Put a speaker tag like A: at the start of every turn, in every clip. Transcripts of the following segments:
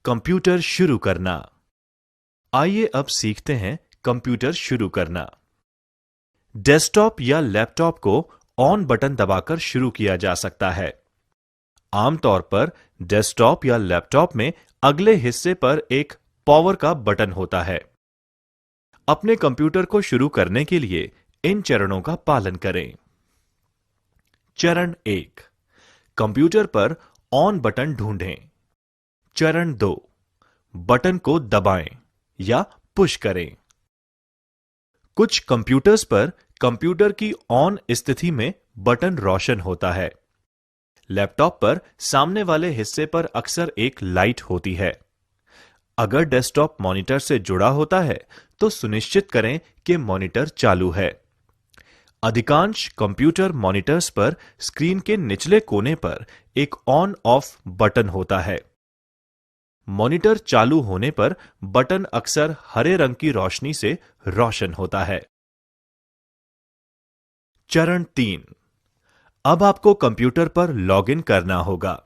A: Computer शुरू करना। आइए अब सीखते हैं कंप्यूटर शुरू करना। डेस्कटॉप या लैपटॉप को ऑन बटन दबाकर शुरू किया जा सकता है। आमतौर पर डेस्कटॉप या लैपटॉप में अगले हिस्से पर एक पावर का बटन होता है। अपने कंप्यूटर को शुरू करने के लिए इन चरणों का पालन करें। चरण 1, कंप्यूटर पर ऑन बटन ढूंढें। चरण 2, बटन को दबाएं या पुश करें। कुछ कंप्यूटर्स पर कंप्यूटर की ऑन स्थिति में बटन रोशन होता है। लैपटॉप पर सामने वाले हिस्से पर अक्सर एक लाइट होती है। अगर डेस्कटॉप मॉनिटर से जुड़ा होता है तो सुनिश्चित करें कि मॉनिटर चालू है। अधिकांश कंप्यूटर मॉनिटर्स पर स्क्रीन के निचले कोने पर एक ऑन ऑफ बटन होता है। मॉनिटर चालू होने पर बटन अक्सर हरे रंग की रोशनी से रोशन होता है। चरण 3, अब आपको कंप्यूटर पर लॉगिन करना होगा।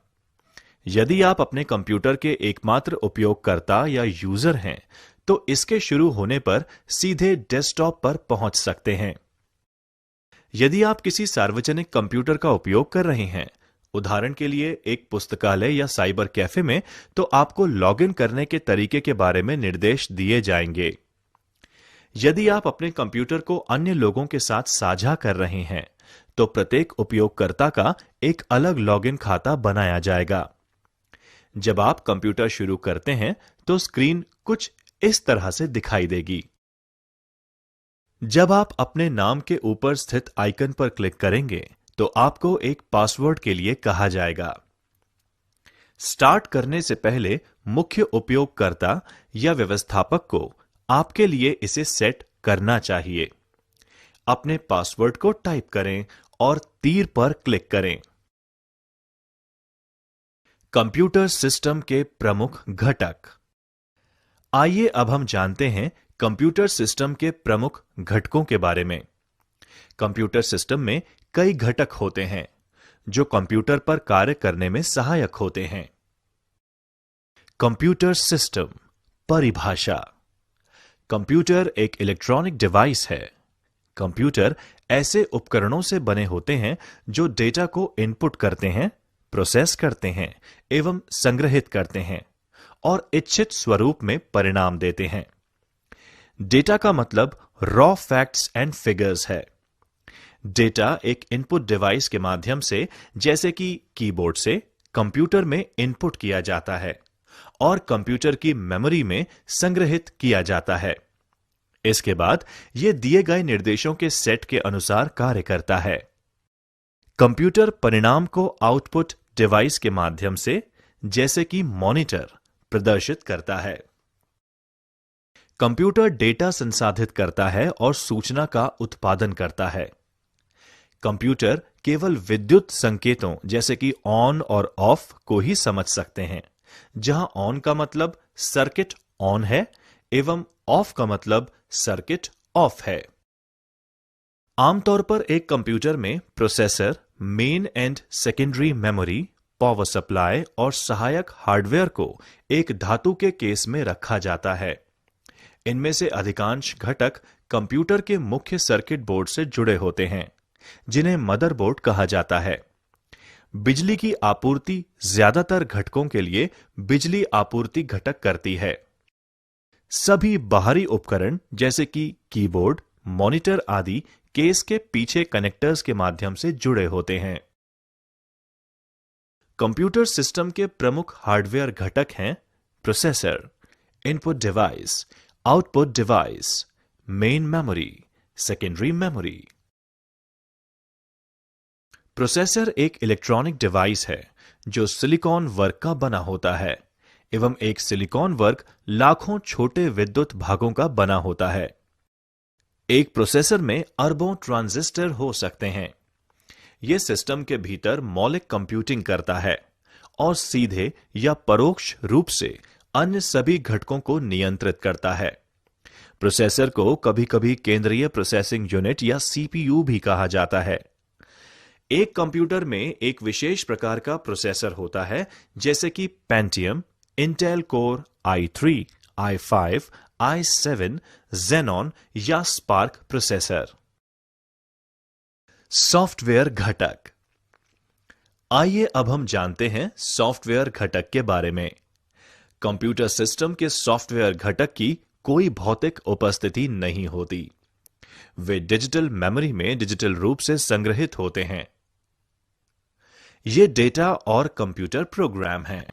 A: यदि आप अपने कंप्यूटर के एकमात्र उपयोगकर्ता या यूजर हैं, तो इसके शुरू होने पर सीधे डेस्कटॉप पर पहुंच सकते हैं। यदि आप किसी सार्वजनिक कंप्यूटर का उपयोग कर रहे हैं, उदाहरण के लिए एक पुस्तकालय या साइबर कैफे में, तो आपको लॉगिन करने के तरीके के बारे में निर्देश दिए जाएंगे। यदि आप अपने कंप्यूटर को अन्य लोगों के साथ साझा कर रहे हैं, तो प्रत्येक उपयोगकर्ता का एक अलग लॉगिन खाता बनाया जाएगा। जब आप कंप्यूटर शुरू करते हैं तो स्क्रीन कुछ इस तरह से दिखाई देगी। जब आप अपने नाम के ऊपर स्थित आइकन पर क्लिक करेंगे तो आपको एक पासवर्ड के लिए कहा जाएगा। स्टार्ट करने से पहले मुख्य उपयोगकर्ता या व्यवस्थापक को आपके लिए इसे सेट करना चाहिए। अपने पासवर्ड को टाइप करें और तीर पर क्लिक करें। कंप्यूटर सिस्टम के प्रमुख घटक। आइए अब हम जानते हैं कंप्यूटर सिस्टम के प्रमुख घटकों के बारे में। कंप्यूटर सिस्टम में कई घटक होते हैं जो कंप्यूटर पर कार्य करने में सहायक होते हैं। कंप्यूटर सिस्टम परिभाषा। कंप्यूटर एक इलेक्ट्रॉनिक डिवाइस है। कंप्यूटर ऐसे उपकरणों से बने होते हैं जो डेटा को इनपुट करते हैं, प्रोसेस करते हैं एवं संग्रहित करते हैं और इच्छित स्वरूप में परिणाम देते हैं। डेटा का मतलब रॉ फैक्ट्स एंड फिगर्स है। डेटा एक इनपुट डिवाइस के माध्यम से, जैसे कि कीबोर्ड से, कंप्यूटर में इनपुट किया जाता है और कंप्यूटर की मेमोरी में संग्रहित किया जाता है। इसके बाद यह दिए गए निर्देशों के सेट के अनुसार कार्य करता है। कंप्यूटर परिणाम को आउटपुट डिवाइस के माध्यम से, जैसे कि मॉनिटर, प्रदर्शित करता है। कंप्यूटर डेटा संसाधित करता है और सूचना का उत्पादन करता है। कंप्यूटर केवल विद्युत संकेतों जैसे कि ऑन और ऑफ को ही समझ सकते हैं, जहां ऑन का मतलब सर्किट ऑन है एवं ऑफ का मतलब सर्किट ऑफ है। आमतौर पर एक कंप्यूटर में processor, main and secondary memory, power supply और सहायक हार्डवेयर को एक धातु के केस में रखा जाता है। इनमें से अधिकांश घटक कंप्यूटर के मुख्य सर्किट बोर्ड से जुड़े होते हैं, जिन्हें मदरबोर्ड कहा जाता है। बिजली की आपूर्ति ज्यादातर घटकों के लिए बिजली आपूर्ति घटक करती है। सभी बाहरी उपकरण जैसे कि कीबोर्ड, मॉनिटर आदि केस के पीछे कनेक्टर्स के माध्यम से जुड़े होते हैं। कंप्यूटर सिस्टम के प्रमुख हार्डवेयर घटक हैं processor, input device, output device, main memory, secondary memory. Processor एक इलेक्ट्रॉनिक डिवाइस है जो सिलिकॉन वर्क का बना होता है एवं एक सिलिकॉन वर्क लाखों छोटे विद्युत भागों का बना होता है। एक प्रोसेसर में अरबों ट्रांजिस्टर हो सकते हैं। यह सिस्टम के भीतर मौलिक कंप्यूटिंग करता है और सीधे या परोक्ष रूप से अन्य सभी घटकों को नियंत्रित करता है। प्रोसेसर को कभी-कभी केंद्रीय प्रोसेसिंग यूनिट या सीपीयू भी कहा जाता है। एक कंप्यूटर में एक विशेष प्रकार का प्रोसेसर होता है, जैसे कि Pentium, Intel core i3, i5, i7, Xenon या स्पार्क प्रोसेसर। सॉफ्टवेयर घटक। आइए अब हम जानते हैं सॉफ्टवेयर घटक के बारे में। कंप्यूटर सिस्टम के सॉफ्टवेयर घटक की कोई भौतिक उपस्थिति नहीं होती। वे डिजिटल मेमोरी में डिजिटल रूप से संग्रहित होते हैं। ये डेटा और कंप्यूटर प्रोग्राम हैं।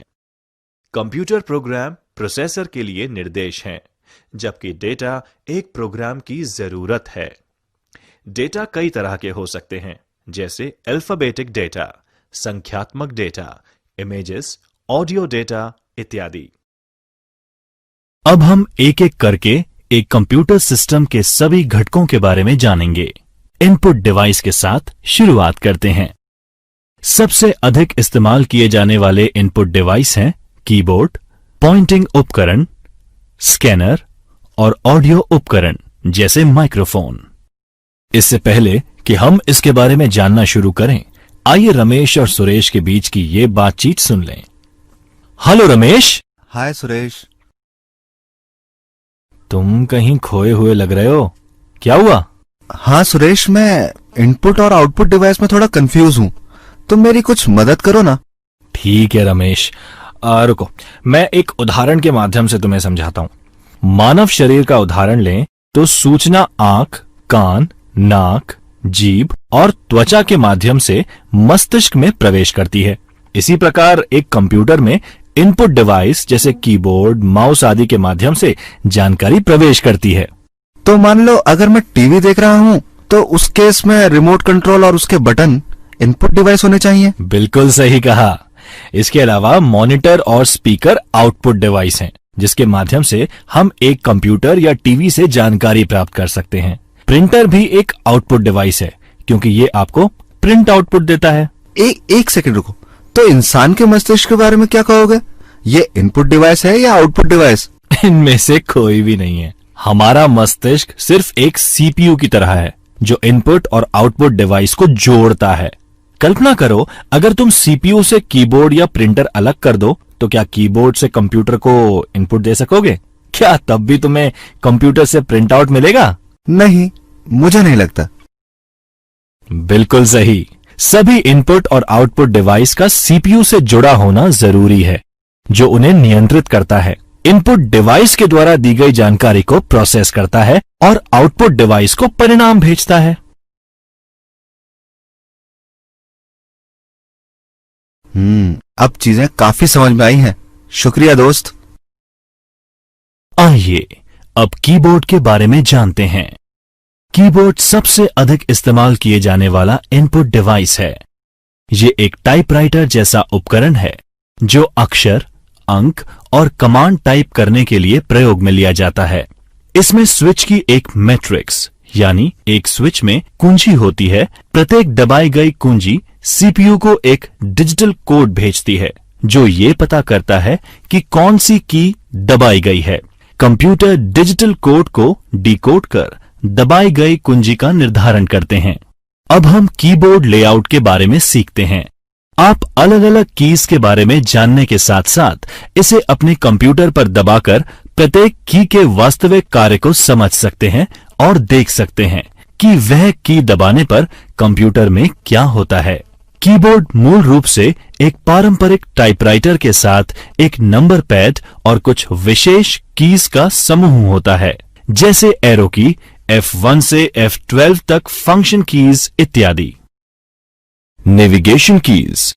A: कंप्यूटर प्रोग्राम प्रोसेसर के लिए निर्देश हैं, जबकि डेटा एक प्रोग्राम की जरूरत है। डेटा कई तरह के हो सकते हैं, जैसे अल्फाबेटिक डेटा, संख्यात्मक डेटा, इमेजेस, ऑडियो डेटा इत्यादि। अब हम एक एक करके एक कंप्यूटर सिस्टम के सभी घटकों के बारे में जानेंगे। इनपुट डिवाइस के साथ शुरुआत करते हैं। सबसे अधिक इस्तेमाल किए जाने वाले इनपुट डिवाइस हैं कीबोर्ड, पॉइंटिंग उपकरण, स्कैनर और ऑडियो उपकरण जैसे माइक्रोफोन। इससे पहले कि हम इसके बारे में जानना शुरू करें, आइए रमेश और सुरेश के बीच की ये बातचीत सुन लें। हेलो रमेश।
B: हाय सुरेश।
A: तुम कहीं खोए हुए लग रहे हो, क्या हुआ?
B: हाँ सुरेश, मैं इनपुट और आउटपुट डिवाइस में थोड़ा कंफ्यूज हूँ, तुम मेरी कुछ मदद करो ना।
A: ठीक है रमेश, रुको, मैं एक उदाहरण के माध्यम से तुम्हें समझाता हूं। मानव शरीर का उदाहरण लें तो सूचना आंख, कान, नाक, जीभ और त्वचा के माध्यम से मस्तिष्क में प्रवेश करती है। इसी प्रकार एक कंप्यूटर में इनपुट डिवाइस जैसे कीबोर्ड, माउस आदि के माध्यम से जानकारी प्रवेश करती है।
B: तो मान लो अगर मैं टीवी देख रहा हूँ तो उस केस में रिमोट कंट्रोल और उसके बटन इनपुट डिवाइस होने चाहिए।
A: बिल्कुल सही कहा। इसके अलावा मॉनिटर और स्पीकर आउटपुट डिवाइस हैं, जिसके माध्यम से हम एक कंप्यूटर या टीवी से जानकारी प्राप्त कर सकते हैं। प्रिंटर भी एक आउटपुट डिवाइस है, क्योंकि ये आपको प्रिंट आउटपुट देता है।
B: एक सेकंड रुको, तो इंसान के मस्तिष्क के बारे में क्या कहोगे? ये इनपुट डिवाइस है या आउटपुट डिवाइस?
A: इनमें से कोई भी नहीं है। हमारा मस्तिष्क सिर्फ एक सीपीयू की तरह है, जो इनपुट और आउटपुट डिवाइस को जोड़ता है। कल्पना करो, अगर तुम सीपीयू से कीबोर्ड या प्रिंटर अलग कर दो, तो क्या कीबोर्ड से कंप्यूटर को इनपुट दे सकोगे? क्या तब भी तुम्हें कंप्यूटर से प्रिंट आउट मिलेगा?
B: नहीं, मुझे नहीं लगता।
A: बिल्कुल सही। सभी इनपुट और आउटपुट डिवाइस का सीपीयू से जुड़ा होना जरूरी है, जो उन्हें नियंत्रित करता है। इनपुट डिवाइस के द्वारा दी गई जानकारी को प्रोसेस करता है और आउटपुट डिवाइस को परिणाम भेजता है।
B: अब चीजें काफी समझ में आई हैं। शुक्रिया दोस्त।
A: आइए अब कीबोर्ड के बारे में जानते हैं। कीबोर्ड सबसे अधिक इस्तेमाल किए जाने वाला इनपुट डिवाइस है। ये एक टाइपराइटर जैसा उपकरण है, जो अक्षर, अंक और कमांड टाइप करने के लिए प्रयोग में लिया जाता है। इसमें स्विच की एक मैट्रिक्स यानी एक स्विच में कुंजी होती है। प्रत्येक दबाई गई कुंजी सीपीयू को एक डिजिटल कोड भेजती है, जो ये पता करता है कि कौन सी की दबाई गई है। कंप्यूटर डिजिटल कोड को डिकोड कर दबाई गई कुंजी का निर्धारण करते हैं। अब हम कीबोर्ड लेआउट के बारे में सीखते हैं। आप अलग अलग कीज के बारे में जानने के साथ साथ इसे अपने कंप्यूटर पर दबाकर प्रत्येक की के वास्तविक कार्य को समझ सकते हैं और देख सकते हैं कि वह की दबाने पर कंप्यूटर में क्या होता है। कीबोर्ड मूल रूप से एक पारंपरिक टाइपराइटर के साथ एक नंबर पैड और कुछ विशेष कीज का समूह होता है, जैसे एरो की, F1 से F12 तक फंक्शन कीज इत्यादि। Navigation keys.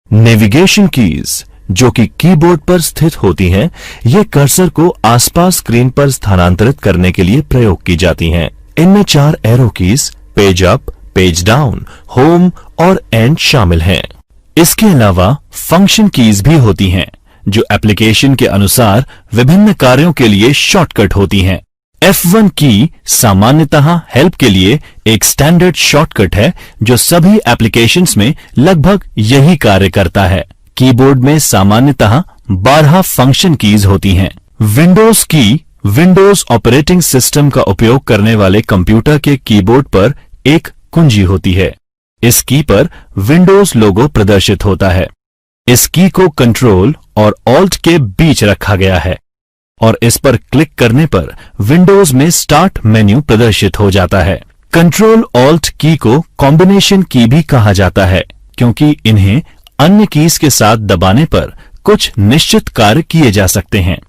A: नेविगेशन कीज जो कि कीबोर्ड पर स्थित होती हैं, ये कर्सर को आसपास स्क्रीन पर स्थानांतरित करने के लिए प्रयोग की जाती हैं। इनमें 4 arrow keys, page up, page down, home और एंड शामिल हैं। इसके अलावा फंक्शन कीज भी होती हैं, जो एप्लीकेशन के अनुसार विभिन्न कार्यों के लिए शॉर्टकट होती हैं। F1 की सामान्यतः हेल्प के लिए एक स्टैंडर्ड शॉर्टकट है, जो सभी एप्लीकेशंस में लगभग यही कार्य करता है। कीबोर्ड में सामान्यतः 12 फंक्शन कीज होती हैं। विंडोज की विंडोज ऑपरेटिंग सिस्टम का उपयोग करने वाले कंप्यूटर के कीबोर्ड पर एक कुंजी होती है। इस की पर विंडोज लोगो प्रदर्शित होता है। इस की को कंट्रोल और ऑल्ट के बीच रखा गया है और इस पर क्लिक करने पर विंडोज में स्टार्ट मेन्यू प्रदर्शित हो जाता है। कंट्रोल ऑल्ट की को कॉम्बिनेशन की भी कहा जाता है क्योंकि इन्हें अन्य कीज के साथ दबाने पर कुछ निश्चित कार्य किए जा सकते हैं।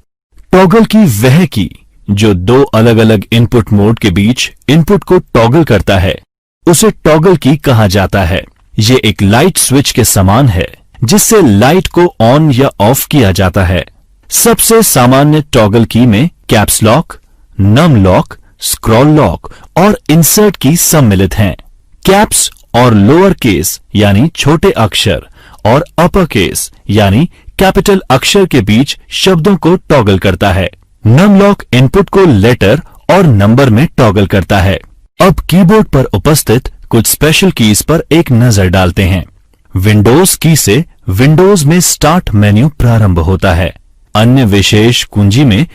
A: टॉगल की वह की जो दो अलग अलग इनपुट मोड के बीच इनपुट को टॉगल करता है उसे टॉगल की कहा जाता है। ये एक लाइट स्विच के समान है जिससे लाइट को ऑन या ऑफ किया जाता है। सबसे सामान्य टॉगल की में caps lock, num lock, scroll lock और इंसर्ट की सम्मिलित हैं। कैप्स और लोअर केस यानी छोटे अक्षर और अपर केस यानी कैपिटल अक्षर के बीच शब्दों को टॉगल करता है। नम लॉक इनपुट को लेटर और नंबर में टॉगल करता है। अब कीबोर्ड पर उपस्थित कुछ स्पेशल कीज पर एक नजर डालते हैं। विंडोज की से विंडोज में स्टार्ट मेन्यू प्रारंभ होता है। अन्य विशेष कुंजी में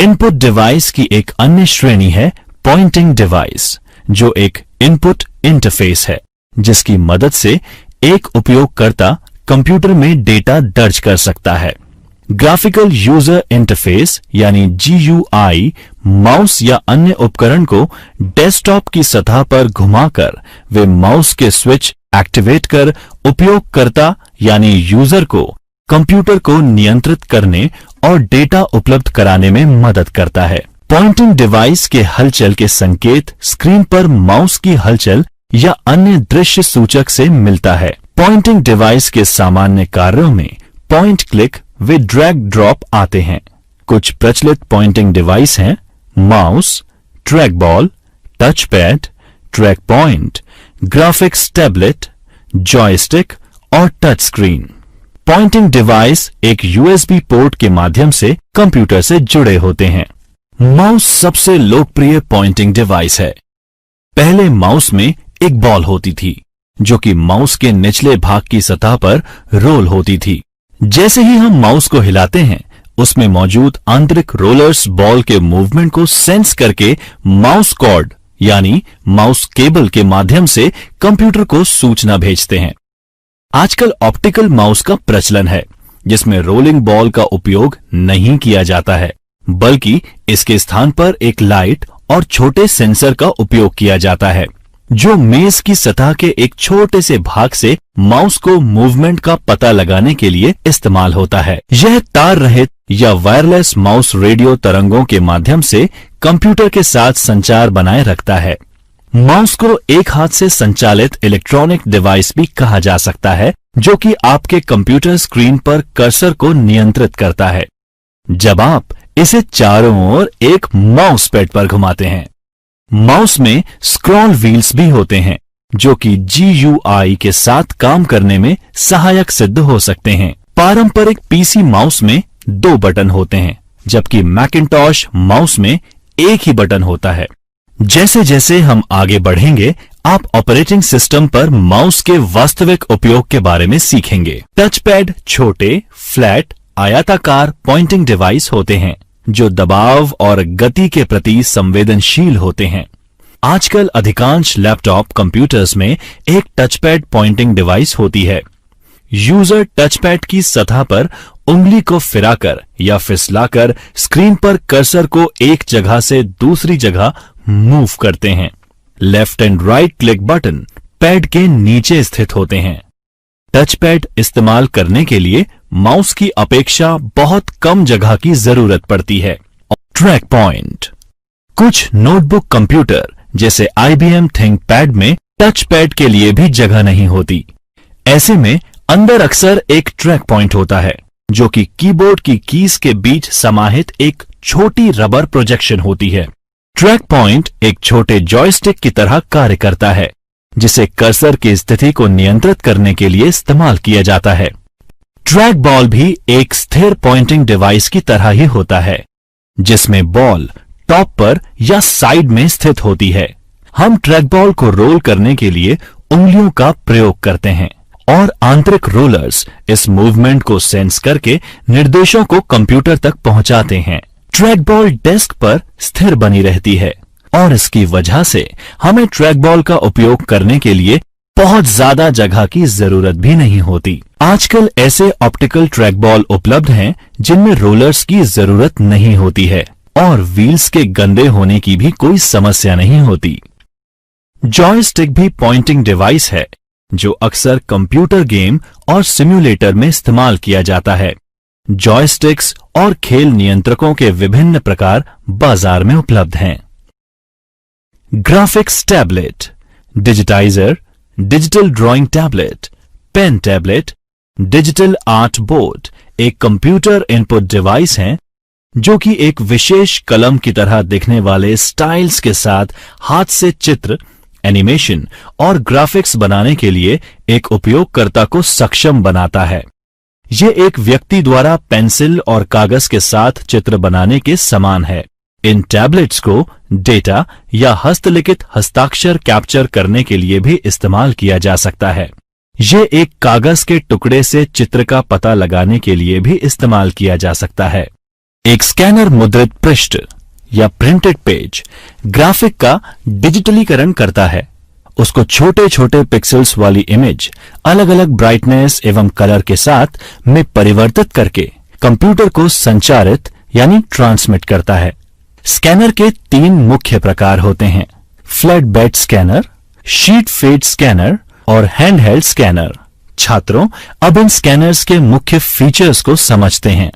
A: इनपुट डिवाइस की एक अन्य श्रेणी है पॉइंटिंग डिवाइस, जो एक इनपुट इंटरफेस है जिसकी मदद से एक उपयोगकर्ता कंप्यूटर में डेटा दर्ज कर सकता है। ग्राफिकल यूजर इंटरफेस यानी GUI माउस या अन्य उपकरण को डेस्कटॉप की सतह पर घुमाकर वे माउस के स्विच एक्टिवेट कर उपयोगकर्ता यानी यूजर को कंप्यूटर को नियंत्रित करने और डेटा उपलब्ध कराने में मदद करता है। पॉइंटिंग डिवाइस के हलचल के संकेत स्क्रीन पर माउस की हलचल या अन्य दृश्य सूचक से मिलता है। पॉइंटिंग डिवाइस के सामान्य कार्यों में पॉइंट क्लिक वे ड्रैग ड्रॉप आते हैं। कुछ प्रचलित पॉइंटिंग डिवाइस हैं mouse, track ball, touch pad, track point, graphics tablet, joystick और टच स्क्रीन। पॉइंटिंग डिवाइस एक USB पोर्ट के माध्यम से कंप्यूटर से जुड़े होते हैं। माउस सबसे लोकप्रिय पॉइंटिंग डिवाइस है। पहले माउस में एक बॉल होती थी जो कि माउस के निचले भाग की सतह पर रोल होती थी। जैसे ही हम माउस को हिलाते हैं उसमें मौजूद आंतरिक रोलर्स बॉल के मूवमेंट को सेंस करके माउस कॉर्ड यानी माउस केबल के माध्यम से कंप्यूटर को सूचना भेजते हैं। आजकल ऑप्टिकल माउस का प्रचलन है जिसमें रोलिंग बॉल का उपयोग नहीं किया जाता है, बल्कि इसके स्थान पर एक लाइट और छोटे सेंसर का उपयोग किया जाता है जो मेज की सतह के एक छोटे से भाग से माउस को मूवमेंट का पता लगाने के लिए इस्तेमाल होता है। यह तार रहित या वायरलेस माउस रेडियो तरंगों के माध्यम से कंप्यूटर के साथ संचार बनाए रखता है। माउस को एक हाथ से संचालित इलेक्ट्रॉनिक डिवाइस भी कहा जा सकता है जो कि आपके कंप्यूटर स्क्रीन पर कर्सर को नियंत्रित करता है जब आप इसे चारों ओर एक माउस पैड पर घुमाते हैं। माउस में स्क्रॉल व्हील्स भी होते हैं जो कि GUI के साथ काम करने में सहायक सिद्ध हो सकते हैं। पारंपरिक PC माउस में 2 बटन होते हैं जबकि मैकिन्टॉश माउस में एक ही बटन होता है। जैसे जैसे हम आगे बढ़ेंगे आप ऑपरेटिंग सिस्टम पर माउस के वास्तविक उपयोग के बारे में सीखेंगे। टच पैड छोटे, फ्लैट, आयताकार पॉइंटिंग डिवाइस होते हैं जो दबाव और गति के प्रति संवेदनशील होते हैं। आजकल अधिकांश लैपटॉप कंप्यूटर्स में एक टचपैड पॉइंटिंग डिवाइस होती है। यूजर टचपैड की सतह पर उंगली को फिराकर या फिसलाकर स्क्रीन पर कर्सर को एक जगह से दूसरी जगह मूव करते हैं। Left and right click button pad के नीचे स्थित होते हैं। टचपैड इस्तेमाल करने के लिए माउस की अपेक्षा बहुत कम जगह की जरूरत पड़ती है। ट्रैक पॉइंट कुछ नोटबुक कंप्यूटर जैसे IBM थिंकपैड में टच पैड के लिए भी जगह नहीं होती। ऐसे में अंदर अक्सर एक ट्रैक पॉइंट होता है जो कि कीबोर्ड की कीज के बीच समाहित एक छोटी रबर प्रोजेक्शन होती है। ट्रैक पॉइंट एक छोटे जॉयस्टिक की तरह कार्य करता है जिसे कर्सर की स्थिति को नियंत्रित करने के लिए इस्तेमाल किया जाता है। ट्रैक बॉल भी एक स्थिर पॉइंटिंग डिवाइस की तरह ही होता है जिसमें बॉल टॉप पर या साइड में स्थित होती है। हम ट्रैक बॉल को रोल करने के लिए उंगलियों का प्रयोग करते हैं और आंतरिक रोलर्स इस मूवमेंट को सेंस करके निर्देशों को कंप्यूटर तक पहुंचाते हैं। ट्रैक बॉल डेस्क पर स्थिर बनी रहती है और इसकी वजह से हमें ट्रैक बॉल का उपयोग करने के लिए बहुत ज्यादा जगह की जरूरत भी नहीं होती। आजकल ऐसे ऑप्टिकल ट्रैक बॉल उपलब्ध हैं जिनमें रोलर्स की जरूरत नहीं होती है और व्हील्स के गंदे होने की भी कोई समस्या नहीं होती। जॉयस्टिक भी पॉइंटिंग डिवाइस है जो अक्सर कंप्यूटर गेम और सिम्युलेटर में इस्तेमाल किया जाता है। जॉयस्टिक्स और खेल नियंत्रकों के विभिन्न प्रकार बाजार में उपलब्ध हैं। Graphics tablet, digitiser, digital drawing tablet, pen tablet, digital art board एक कंप्यूटर इनपुट डिवाइस हैं जो कि एक विशेष कलम की तरह दिखने वाले स्टाइल्स के साथ हाथ से चित्र, एनिमेशन और ग्राफिक्स बनाने के लिए एक उपयोगकर्ता को सक्षम बनाता है। यह एक व्यक्ति द्वारा पेंसिल और कागज के साथ चित्र बनाने के समान है। इन टैबलेट्स को डेटा या हस्तलिखित हस्ताक्षर कैप्चर करने के लिए भी इस्तेमाल किया जा सकता है। यह एक कागज के टुकड़े से चित्र का पता लगाने के लिए भी इस्तेमाल किया जा सकता है। एक स्कैनर मुद्रित पृष्ठ या प्रिंटेड पेज ग्राफिक का डिजिटलीकरण करता है। उसको छोटे छोटे पिक्सेल्स वाली इमेज अलग अलग ब्राइटनेस एवं कलर के साथ में परिवर्तित करके कंप्यूटर को संचारित यानी ट्रांसमिट करता है। स्कैनर के 3 मुख्य प्रकार होते हैं: flat bed scanner, sheet fed scanner और हैंडहेल्ड स्कैनर। छात्रों, अब इन स्कैनर्स के मुख्य फीचर्स को समझते हैं।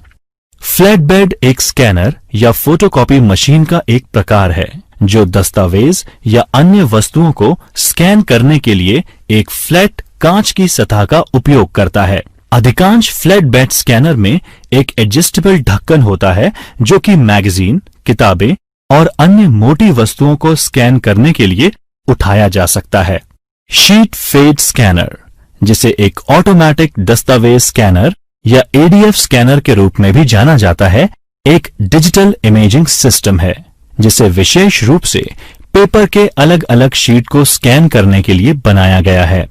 A: फ्लैट बेड एक स्कैनर या फोटोकॉपी मशीन का एक प्रकार है जो दस्तावेज या अन्य वस्तुओं को स्कैन करने के लिए एक फ्लैट कांच की सतह का उपयोग करता है। अधिकांश फ्लैट बेड स्कैनर में एक एडजस्टेबल ढक्कन होता है जो कि मैगजीन, किताबें और अन्य मोटी वस्तुओं को स्कैन करने के लिए उठाया जा सकता है। शीट फेड स्कैनर, जिसे एक ऑटोमेटिक दस्तावेज स्कैनर या एडीएफ स्कैनर के रूप में भी जाना जाता है, एक डिजिटल इमेजिंग सिस्टम है जिसे विशेष रूप से पेपर के अलग अलग शीट को स्कैन करने के लिए बनाया गया है।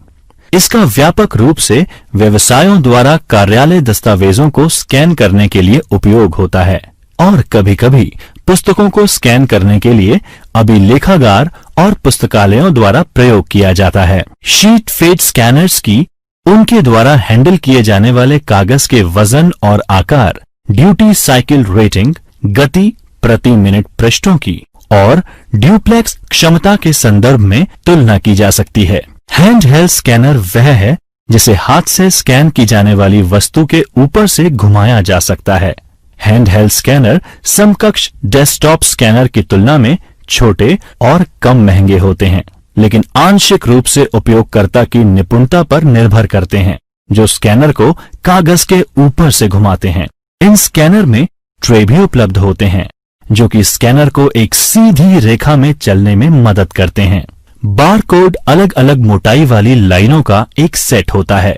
A: इसका व्यापक रूप से व्यवसायों द्वारा कार्यालय दस्तावेजों को स्कैन करने के लिए उपयोग होता है और कभी-कभी पुस्तकों को स्कैन करने के लिए अभिलेखागार और पुस्तकालयों द्वारा प्रयोग किया जाता है। शीट फेड स्कैनर्स की उनके द्वारा हैंडल किए जाने वाले कागज के वजन और आकार, ड्यूटी साइकिल रेटिंग, गति प्रति मिनट पृष्ठों की और ड्यूप्लेक्स क्षमता के संदर्भ में तुलना की जा सकती है। हैंडहेल्ड स्कैनर वह है जिसे हाथ से स्कैन की जाने वाली वस्तु के ऊपर से घुमाया जा सकता है। हैंडहेल्ड स्कैनर समकक्ष डेस्कटॉप स्कैनर की तुलना में छोटे और कम महंगे होते हैं, लेकिन आंशिक रूप से उपयोगकर्ता की निपुणता पर निर्भर करते हैं जो स्कैनर को कागज के ऊपर से घुमाते हैं। इन स्कैनर में ट्रे भी उपलब्ध होते हैं जो कि स्कैनर को एक सीधी रेखा में चलने में मदद करते हैं। बारकोड अलग अलग मोटाई वाली लाइनों का एक सेट होता है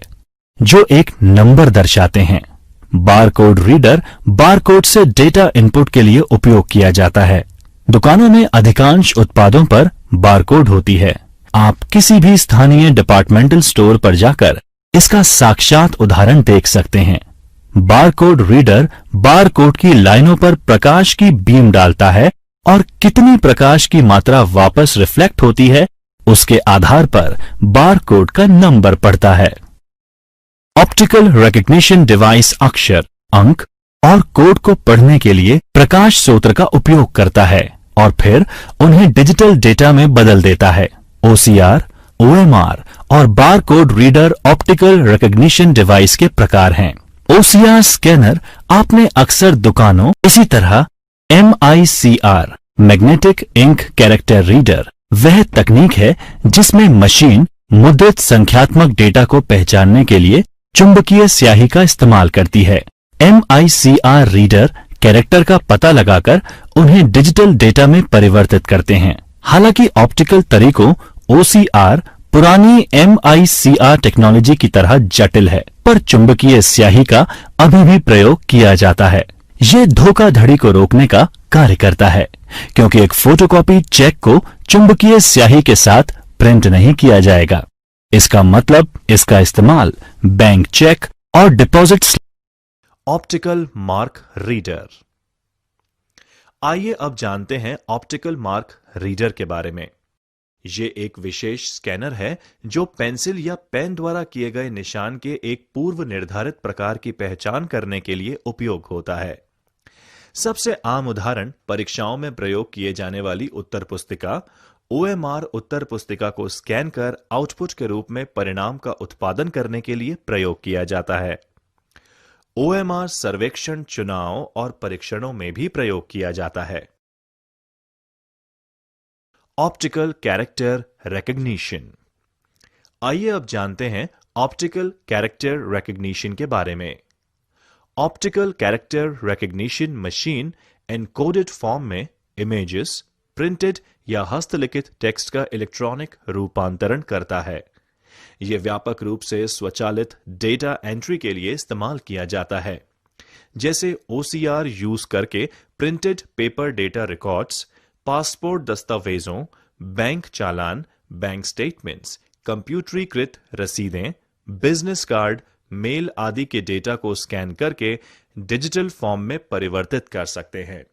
A: जो एक नंबर दर्शाते हैं। बारकोड रीडर बारकोड से डेटा इनपुट के लिए उपयोग किया जाता है। दुकानों में अधिकांश उत्पादों पर बारकोड होती है। आप किसी भी स्थानीय डिपार्टमेंटल स्टोर पर जाकर इसका साक्षात उदाहरण देख सकते हैं। बारकोड रीडर बारकोड की लाइनों पर प्रकाश की बीम डालता है और कितनी प्रकाश की मात्रा वापस रिफ्लेक्ट होती है उसके आधार पर बारकोड का नंबर पढ़ता है। ऑप्टिकल रिकग्निशन डिवाइस अक्षर, अंक और कोड को पढ़ने के लिए प्रकाश स्रोत का उपयोग करता है और फिर उन्हें डिजिटल डेटा में बदल देता है। OCR, OMR और barcode reader optical recognition device के प्रकार हैं। OCR स्कैनर आपने अक्सर दुकानों, इसी तरह MICR magnetic ink character reader वह तकनीक है जिसमें मशीन मुद्रित संख्यात्मक डेटा को पहचानने के लिए चुंबकीय स्याही का इस्तेमाल करती है। MICR रीडर कैरेक्टर का पता लगाकर उन्हें डिजिटल डेटा में परिवर्तित करते हैं। हालांकि ऑप्टिकल तरीकों OCR पुरानी MICR टेक्नोलॉजी की तरह जटिल है, पर चुंबकीय स्याही का अभी भी प्रयोग किया जाता है। यह धोखाधड़ी को रोकने का कार्य करता है क्योंकि एक फोटोकॉपी चेक को चुंबकीय स्याही के साथ प्रिंट नहीं किया जाएगा। इसका मतलब इसका इस्तेमाल बैंक चेक और डिपॉजिट।
C: Optical mark reader.
A: आइए अब जानते हैं ऑप्टिकल मार्क रीडर के बारे में। ये एक विशेष स्कैनर है जो पेंसिल या पेन द्वारा किए गए निशान के एक पूर्व निर्धारित प्रकार की पहचान करने के लिए उपयोग होता है। सबसे आम उदाहरण परीक्षाओं में प्रयोग किए जाने वाली उत्तर पुस्तिका OMR उत्तर पुस्तिका को स्कैन कर आउटपुट के रूप में परिणाम का उत्पादन करने के लिए प्रयोग किया जाता है। OMR सर्वेक्षण, चुनाव और परीक्षणों में भी प्रयोग किया जाता है। Optical character recognition. आइए अब जानते हैं ऑप्टिकल कैरेक्टर रिकग्निशन के बारे में। Optical character recognition machine encoded form में इमेजेस, प्रिंटेड या हस्तलिखित टेक्स्ट का इलेक्ट्रॉनिक रूपांतरण करता है। यह व्यापक रूप से स्वचालित डेटा एंट्री के लिए इस्तेमाल किया जाता है, जैसे OCR यूज करके printed paper data records, passport दस्तावेजों, बैंक चालान, बैंक स्टेटमेंट्स, कंप्यूटरीकृत रसीदें, बिजनेस कार्ड, मेल आदि के डेटा को स्कैन करके डिजिटल फॉर्म में परिवर्तित कर सकते हैं।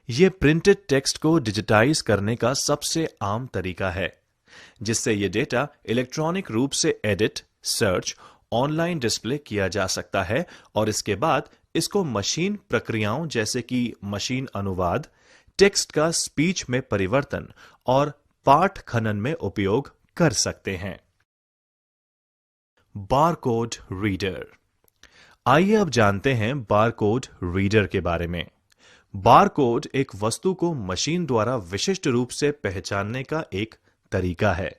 A: यह प्रिंटेड टेक्स्ट को डिजिटाइज करने का सबसे आम तरीका है, जिससे यह डेटा इलेक्ट्रॉनिक रूप से एडिट, सर्च, ऑनलाइन डिस्प्ले किया जा सकता है और इसके बाद इसको मशीन प्रक्रियाओं जैसे कि मशीन अनुवाद, टेक्स्ट का स्पीच में परिवर्तन और पाठ खनन में उपयोग कर सकते हैं। Barcode reader. आइए अब जानते हैं बारकोड रीडर के बारे में। बारकोड एक वस्तु को मशीन द्वारा विशिष्ट रूप से पहचानने का एक तरीका है।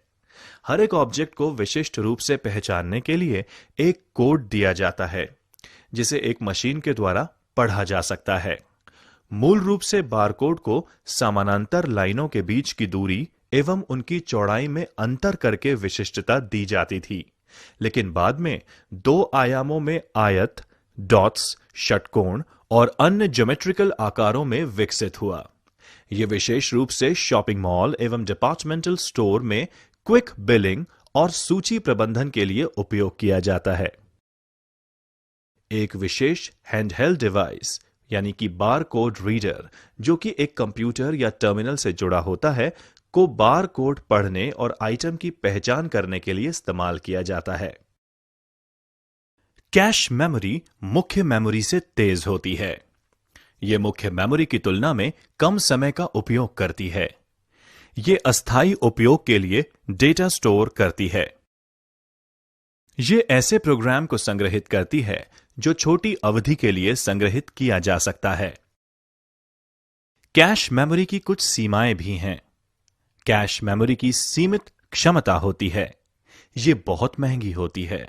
A: हर एक ऑब्जेक्ट को विशिष्ट रूप से पहचानने के लिए एक कोड दिया जाता है, जिसे एक मशीन के द्वारा पढ़ा जा सकता है। मूल रूप से बारकोड को समानांतर लाइनों के बीच की दूरी एवं उनकी चौड़ाई में अंतर करके विशिष्टता दी जाती थी, लेकिन बाद में 2 आयामों में आयत, डॉट्स, षटकोण और अन्य ज्योमेट्रिकल आकारों में विकसित हुआ। यह विशेष रूप से शॉपिंग मॉल एवं डिपार्टमेंटल स्टोर में क्विक बिलिंग और सूची प्रबंधन के लिए उपयोग किया जाता है। एक विशेष हैंडहेल्ड डिवाइस यानी कि बारकोड रीडर, जो कि एक कंप्यूटर या टर्मिनल से जुड़ा होता है, को बारकोड पढ़ने और आइटम की पहचान करने के लिए इस्तेमाल किया जाता है। कैश मेमोरी मुख्य मेमोरी से तेज होती है। यह मुख्य मेमोरी की तुलना में कम समय का उपयोग करती है। यह अस्थायी उपयोग के लिए डेटा स्टोर करती है। यह ऐसे प्रोग्राम को संग्रहित करती है जो छोटी अवधि के लिए संग्रहित किया जा सकता है। कैश मेमोरी की कुछ सीमाएं भी हैं। कैश मेमोरी की सीमित क्षमता होती है। यह बहुत महंगी होती है।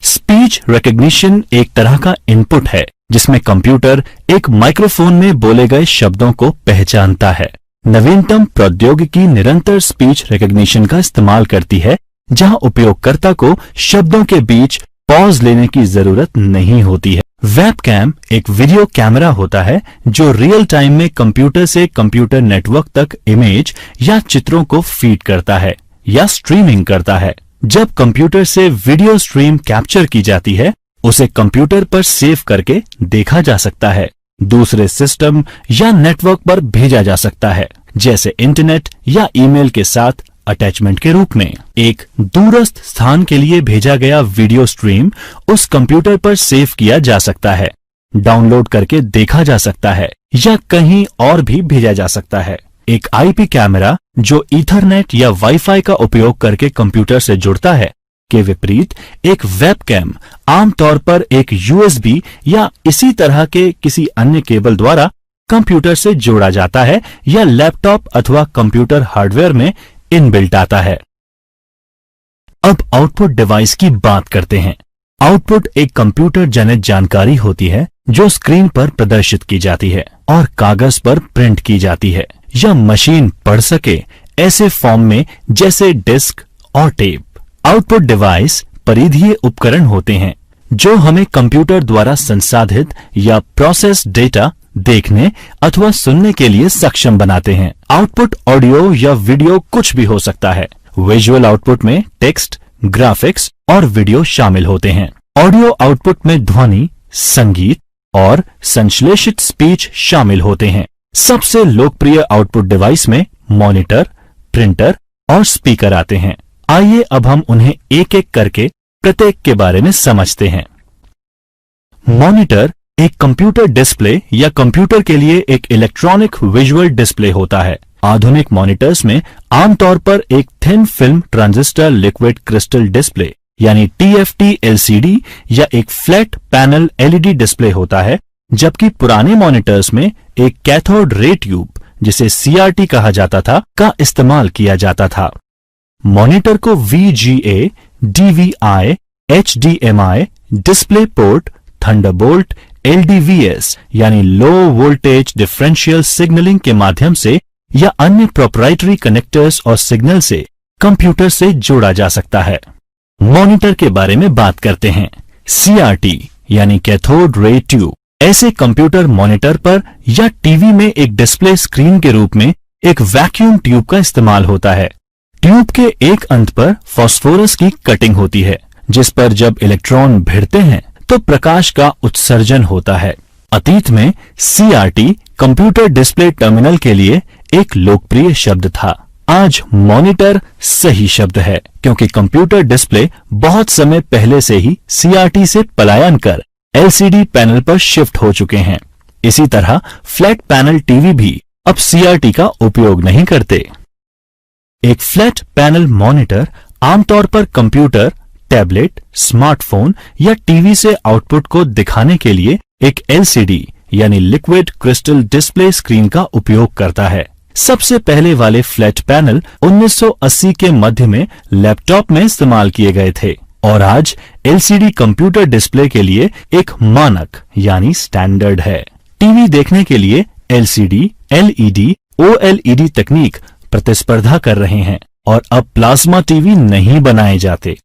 C: स्पीच रिकग्निशन एक तरह का इनपुट है जिसमें कंप्यूटर एक माइक्रोफोन में बोले गए शब्दों को पहचानता है। नवीनतम प्रौद्योगिकी निरंतर स्पीच रिकग्निशन का इस्तेमाल करती है, जहां उपयोगकर्ता को शब्दों के बीच पॉज लेने की जरूरत नहीं होती है। वेबकैम एक वीडियो कैमरा होता है जो रियल टाइम में कंप्यूटर से कंप्यूटर नेटवर्क तक इमेज या चित्रों को फीड करता है या स्ट्रीमिंग करता है। जब कंप्यूटर से वीडियो स्ट्रीम कैप्चर की जाती है, उसे कंप्यूटर पर सेव करके देखा जा सकता है, दूसरे सिस्टम या नेटवर्क पर भेजा जा सकता है, जैसे इंटरनेट या ईमेल के साथ अटैचमेंट के रूप में। एक दूरस्थ स्थान के लिए भेजा गया वीडियो स्ट्रीम उस कंप्यूटर पर सेव किया जा सकता है, डाउनलोड करके देखा जा सकता है या कहीं और भी भेजा जा सकता है। एक आईपी कैमरा जो ईथरनेट या वाईफाई का उपयोग करके कंप्यूटर से जुड़ता है, के विपरीत एक वेबकैम आमतौर पर एक यूएसबी या इसी तरह के किसी अन्य केबल द्वारा कंप्यूटर से जोड़ा जाता है या लैपटॉप अथवा कंप्यूटर हार्डवेयर में इनबिल्ट आता है। अब आउटपुट डिवाइस की बात करते हैं। आउटपुट एक कंप्यूटर जनित जानकारी होती है जो स्क्रीन पर प्रदर्शित की जाती है और कागज पर प्रिंट की जाती है या मशीन पढ़ सके ऐसे फॉर्म में जैसे डिस्क और टेप। आउटपुट डिवाइस परिधीय उपकरण होते हैं जो हमें कंप्यूटर द्वारा संसाधित या प्रोसेस डेटा देखने अथवा सुनने के लिए सक्षम बनाते हैं। आउटपुट ऑडियो या वीडियो कुछ भी हो सकता है। विजुअल आउटपुट में टेक्स्ट, ग्राफिक्स और वीडियो शामिल होते हैं। ऑडियो आउटपुट में ध्वनि, संगीत और संश्लेषित स्पीच शामिल होते हैं। सबसे लोकप्रिय आउटपुट डिवाइस में मॉनिटर, प्रिंटर और स्पीकर आते हैं। आइए अब हम उन्हें एक एक करके प्रत्येक के बारे में समझते हैं। मॉनिटर एक कंप्यूटर डिस्प्ले या कंप्यूटर के लिए एक इलेक्ट्रॉनिक विजुअल डिस्प्ले होता है। आधुनिक मॉनिटर्स में आमतौर पर एक thin film transistor liquid crystal display यानी TFT LCD या एक फ्लैट पैनल LED डिस्प्ले होता है, जबकि पुराने मॉनिटर्स में एक कैथोड रे ट्यूब, जिसे CRT कहा जाता था, का इस्तेमाल किया जाता था। मॉनिटर को VGA, DVI, HDMI, display port, Thunderbolt, LDVS यानी लो वोल्टेज डिफरेंशियल सिग्नलिंग के माध्यम से या अन्य प्रोप्राइटरी कनेक्टर्स और सिग्नल से कंप्यूटर से जोड़ा जा सकता है। मॉनिटर के बारे में बात करते हैं। CRT यानी कैथोड रे ट्यूब ऐसे कंप्यूटर मॉनिटर पर या टीवी में एक डिस्प्ले स्क्रीन के रूप में एक वैक्यूम ट्यूब का इस्तेमाल होता है। ट्यूब के एक अंत पर फास्फोरस की कटिंग होती है, जिस पर जब इलेक्ट्रॉन भिड़ते हैं तो प्रकाश का उत्सर्जन होता है। अतीत में CRT कंप्यूटर डिस्प्ले टर्मिनल के लिए एक लोकप्रिय शब्द था। आज मॉनिटर सही शब्द है, क्योंकि कंप्यूटर डिस्प्ले बहुत समय पहले से ही CRT से पलायन कर LCD पैनल पर शिफ्ट हो चुके हैं। इसी तरह फ्लैट पैनल टीवी भी अब CRT का उपयोग नहीं करते। एक फ्लैट पैनल मॉनिटर आमतौर पर कंप्यूटर, टैबलेट, स्मार्टफोन या टीवी से आउटपुट को दिखाने के लिए एक LCD यानी लिक्विड क्रिस्टल डिस्प्ले स्क्रीन का उपयोग करता है। सबसे पहले वाले फ्लैट पैनल 1980 के मध्य में लैपटॉप में इस्तेमाल किए गए थे और आज LCD कंप्यूटर डिस्प्ले के लिए एक मानक यानी स्टैंडर्ड है। टीवी देखने के लिए LCD, LED, OLED तकनीक प्रतिस्पर्धा कर रहे हैं और अब प्लाज्मा टीवी नहीं बनाए जाते।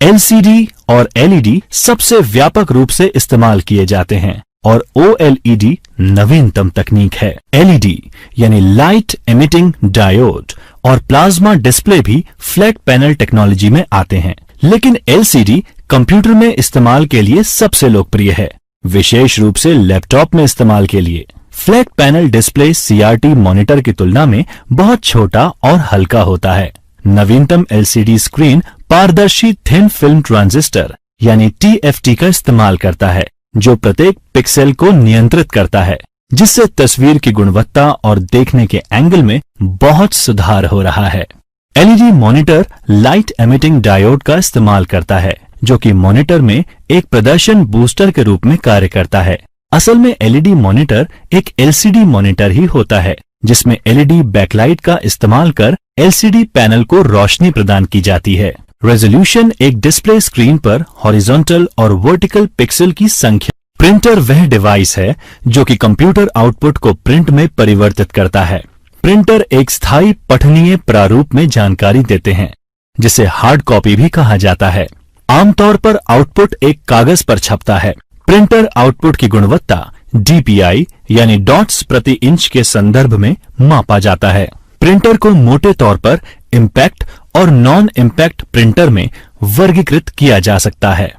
C: LCD और LED सबसे व्यापक रूप से इस्तेमाल किए जाते हैं और OLED नवीनतम तकनीक है। LED यानी लाइट एमिटिंग डायोड और प्लाज्मा डिस्प्ले भी फ्लैट पैनल टेक्नोलॉजी में आते हैं, लेकिन LCD कंप्यूटर में इस्तेमाल के लिए सबसे लोकप्रिय है, विशेष रूप से लैपटॉप में इस्तेमाल के लिए। Flat panel display CRT monitor की तुलना में बहुत छोटा और हल्का होता है। नवीनतम LCD स्क्रीन पारदर्शी थिन फिल्म ट्रांजिस्टर यानी TFT का इस्तेमाल करता है, जो प्रत्येक पिक्सेल को नियंत्रित करता है, जिससे तस्वीर की गुणवत्ता और देखने के एंगल में बहुत सुधार हो रहा है। LED monitor light emitting diode का इस्तेमाल करता है, जो कि मॉनिटर में एक प्रदर्शन बूस्टर के रूप में कार्य करता है। असल में LED मॉनिटर एक LCD मॉनिटर ही होता है, जिसमें LED बैकलाइट का इस्तेमाल कर LCD पैनल को रोशनी प्रदान की जाती है। रेजोल्यूशन एक डिस्प्ले स्क्रीन पर हॉरिजॉन्टल और वर्टिकल पिक्सल की संख्या। प्रिंटर वह डिवाइस है जो कि कंप्यूटर आउटपुट को प्रिंट में परिवर्तित करता है। प्रिंटर एक स्थायी पठनीय प्रारूप में जानकारी देते हैं, जिसे हार्ड कॉपी भी कहा जाता है। आमतौर पर आउटपुट एक कागज पर छपता है। प्रिंटर आउटपुट की गुणवत्ता DPI यानी डॉट्स प्रति इंच के संदर्भ में मापा जाता है। प्रिंटर को मोटे तौर पर इम्पैक्ट और नॉन इम्पैक्ट प्रिंटर में वर्गीकृत किया जा सकता है।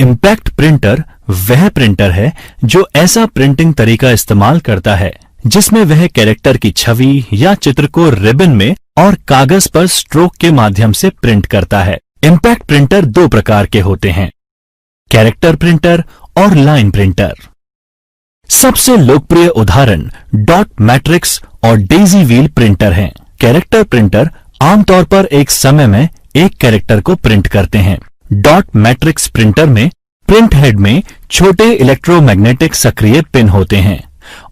C: इम्पैक्ट प्रिंटर वह प्रिंटर है जो ऐसा प्रिंटिंग तरीका इस्तेमाल करता है जिसमें वह कैरेक्टर की छवि या चित्र को रिबन में और कागज पर स्ट्रोक के माध्यम से प्रिंट करता है। इम्पैक्ट प्रिंटर दो प्रकार के होते हैं, कैरेक्टर प्रिंटर और लाइन प्रिंटर। सबसे लोकप्रिय उदाहरण डॉट मैट्रिक्स और डेजी व्हील प्रिंटर हैं। कैरेक्टर प्रिंटर आमतौर पर एक समय में एक कैरेक्टर को प्रिंट करते हैं। डॉट मैट्रिक्स प्रिंटर में प्रिंट हेड में छोटे इलेक्ट्रोमैग्नेटिक सक्रिय पिन होते हैं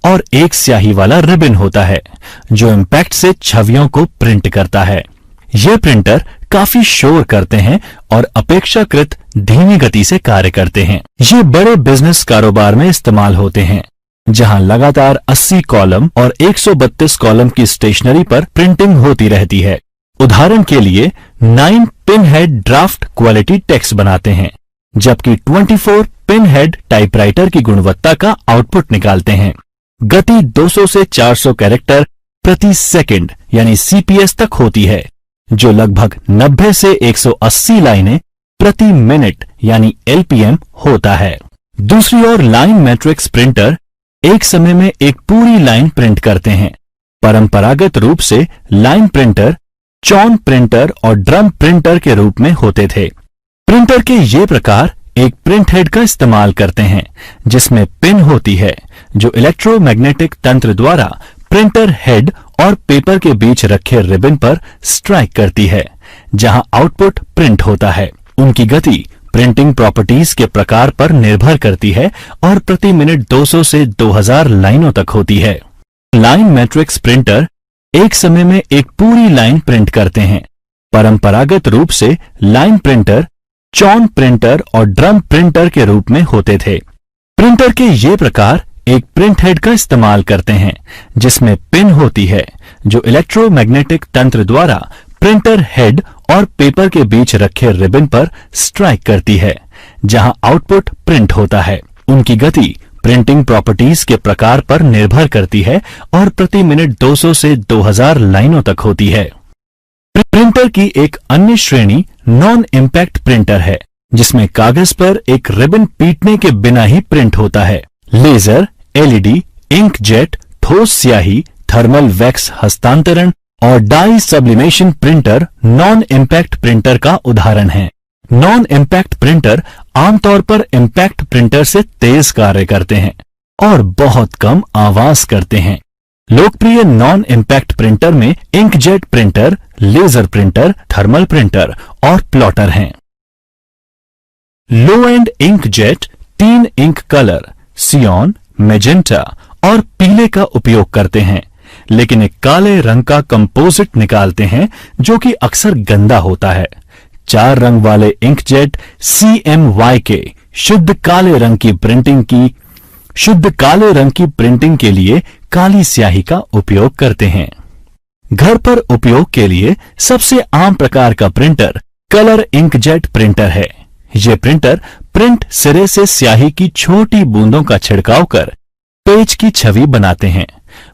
C: और एक स्याही वाला रिबन होता है जो इम्पैक्ट से छवियों को प्रिंट करता है। ये प्रिंटर काफी शोर करते हैं और अपेक्षाकृत धीमी गति से कार्य करते हैं। ये बड़े बिजनेस कारोबार में इस्तेमाल होते हैं, जहां लगातार 80 कॉलम और 132 कॉलम की स्टेशनरी पर प्रिंटिंग होती रहती है। उदाहरण के लिए 9 pin head draft quality text बनाते हैं, जबकि 24 पिन हेड टाइपराइटर की गुणवत्ता का आउटपुट निकालते हैं। गति 200 से 400 कैरेक्टर प्रति सेकंड यानी CPS तक होती है, जो लगभग 90 से 180 लाइनें प्रति मिनट यानी LPM होता है। दूसरी ओर लाइन मैट्रिक्स प्रिंटर एक समय में एक पूरी लाइन प्रिंट करते हैं। परंपरागत रूप से लाइन प्रिंटर चॉन प्रिंटर और ड्रम प्रिंटर के रूप में होते थे। प्रिंटर के ये प्रकार एक प्रिंट हेड का इस्तेमाल करते हैं जिसमें पिन होती है जो इलेक्ट्रोमैग्नेटिक तंत्र द्वारा प्रिंटर हेड और पेपर के बीच रखे रिबन पर स्ट्राइक करती है जहां आउटपुट प्रिंट होता है। उनकी गति प्रिंटिंग प्रॉपर्टीज के प्रकार पर निर्भर करती है और प्रति मिनट 200 से 2000 लाइनों तक होती है। लाइन मैट्रिक्स प्रिंटर एक समय में एक पूरी लाइन प्रिंट करते हैं। परंपरागत रूप से लाइन प्रिंटर चॉन प्रिंटर और ड्रम प्रिंटर के रूप में होते थे। प्रिंटर के ये प्रकार एक प्रिंट हेड का इस्तेमाल करते हैं जिसमें पिन होती है जो इलेक्ट्रोमैग्नेटिक तंत्र द्वारा प्रिंटर हेड और पेपर के बीच रखे रिबन पर स्ट्राइक करती है जहां आउटपुट प्रिंट होता है। उनकी गति प्रिंटिंग प्रॉपर्टीज के प्रकार पर निर्भर करती है और प्रति मिनट 200 से 2000 लाइनों तक होती है। प्रिंटर की एक अन्य श्रेणी नॉन इम्पैक्ट प्रिंटर है जिसमें कागज पर एक रिबन पीटने के बिना ही प्रिंट होता है। लेजर, एलईडी, इंकजेट, ठोस स्याही, थर्मल वैक्स हस्तांतरण और dye sublimation printer non impact printer का उदाहरण है। नॉन इम्पैक्ट प्रिंटर आमतौर पर इम्पैक्ट प्रिंटर से तेज कार्य करते हैं और बहुत कम आवाज करते हैं। लोकप्रिय नॉन इम्पैक्ट प्रिंटर में inkjet printer, laser printer, thermal printer और प्लॉटर हैं। Low end inkjet 3 ink colour cyan, magenta और पीले का उपयोग करते हैं लेकिन एक काले रंग का कंपोजिट निकालते हैं जो कि अक्सर गंदा होता है। 4 रंग वाले इंकजेट CMYK शुद्ध काले रंग की प्रिंटिंग के लिए काली स्याही का उपयोग करते हैं। घर पर उपयोग के लिए सबसे आम प्रकार का प्रिंटर कलर इंकजेट प्रिंटर है। यह प्रिंटर प्रिंट सिरे से स्याही की छोटी बूंदों का छिड़काव कर पेज की छवि बनाते हैं।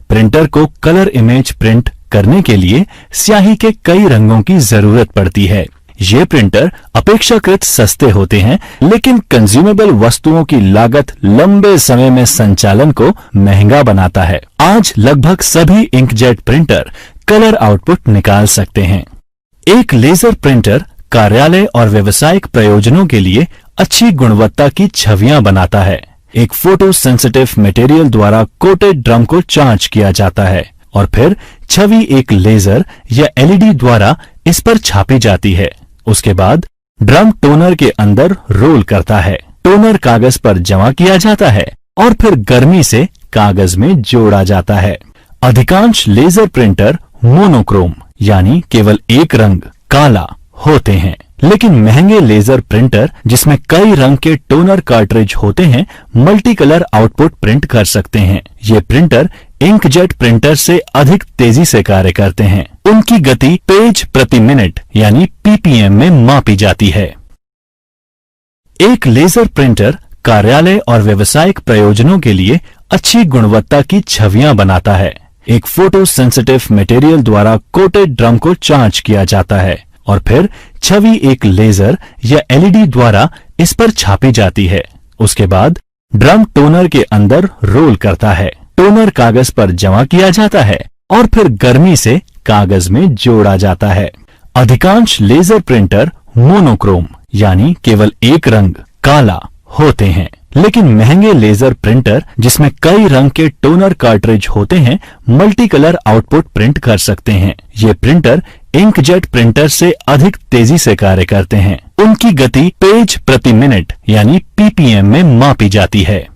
C: प्रिंटर को कलर इमेज प्रिंट करने के लिए स्याही के कई रंगों की जरूरत पड़ती है। ये प्रिंटर अपेक्षाकृत सस्ते होते हैं लेकिन कंज्यूमेबल वस्तुओं की लागत लंबे समय में संचालन को महंगा बनाता है। आज लगभग सभी इंकजेट प्रिंटर कलर आउटपुट निकाल सकते हैं। एक लेजर प्रिंटर कार्यालय और व्यावसायिक प्रयोजनों के लिए अच्छी गुणवत्ता की छवियां बनाता है। एक फोटो सेंसिटिव मटेरियल द्वारा कोटेड ड्रम को चार्ज किया जाता है और फिर छवि एक लेजर या एलईडी द्वारा इस पर छापी जाती है। उसके बाद ड्रम टोनर के अंदर रोल करता है। टोनर कागज पर जमा किया जाता है और फिर गर्मी से कागज में जोड़ा जाता है। अधिकांश लेजर प्रिंटर मोनोक्रोम यानी केवल एक रंग काला होते हैं लेकिन महंगे लेजर प्रिंटर जिसमें कई रंग के टोनर कार्ट्रिज होते हैं मल्टी कलर आउटपुट प्रिंट कर सकते हैं। ये प्रिंटर इंकजेट प्रिंटर से अधिक तेजी से कार्य करते हैं। उनकी गति पेज प्रति मिनट यानी PPM में मापी जाती है। एक लेजर प्रिंटर कार्यालय और व्यावसायिक प्रयोजनों के लिए अच्छी गुणवत्ता की छवियां बनाता है। एक फोटो सेंसिटिव मटेरियल द्वारा कोटेड ड्रम को चार्ज किया जाता है और फिर छवि एक लेजर या एलईडी द्वारा इस पर छापी जाती है। उसके बाद ड्रम टोनर के अंदर रोल करता है। टोनर कागज पर जमा किया जाता है और फिर गर्मी से कागज में जोड़ा जाता है। अधिकांश लेजर प्रिंटर मोनोक्रोम यानी केवल एक रंग काला होते हैं लेकिन महंगे लेजर प्रिंटर जिसमें कई रंग के टोनर कार्ट्रिज होते हैं मल्टी कलर आउटपुट प्रिंट कर सकते हैं। ये प्रिंटर इंकजेट प्रिंटर से अधिक तेजी से कार्य करते हैं। उनकी गति पेज प्रति मिनट यानी PPM में मापी जाती है।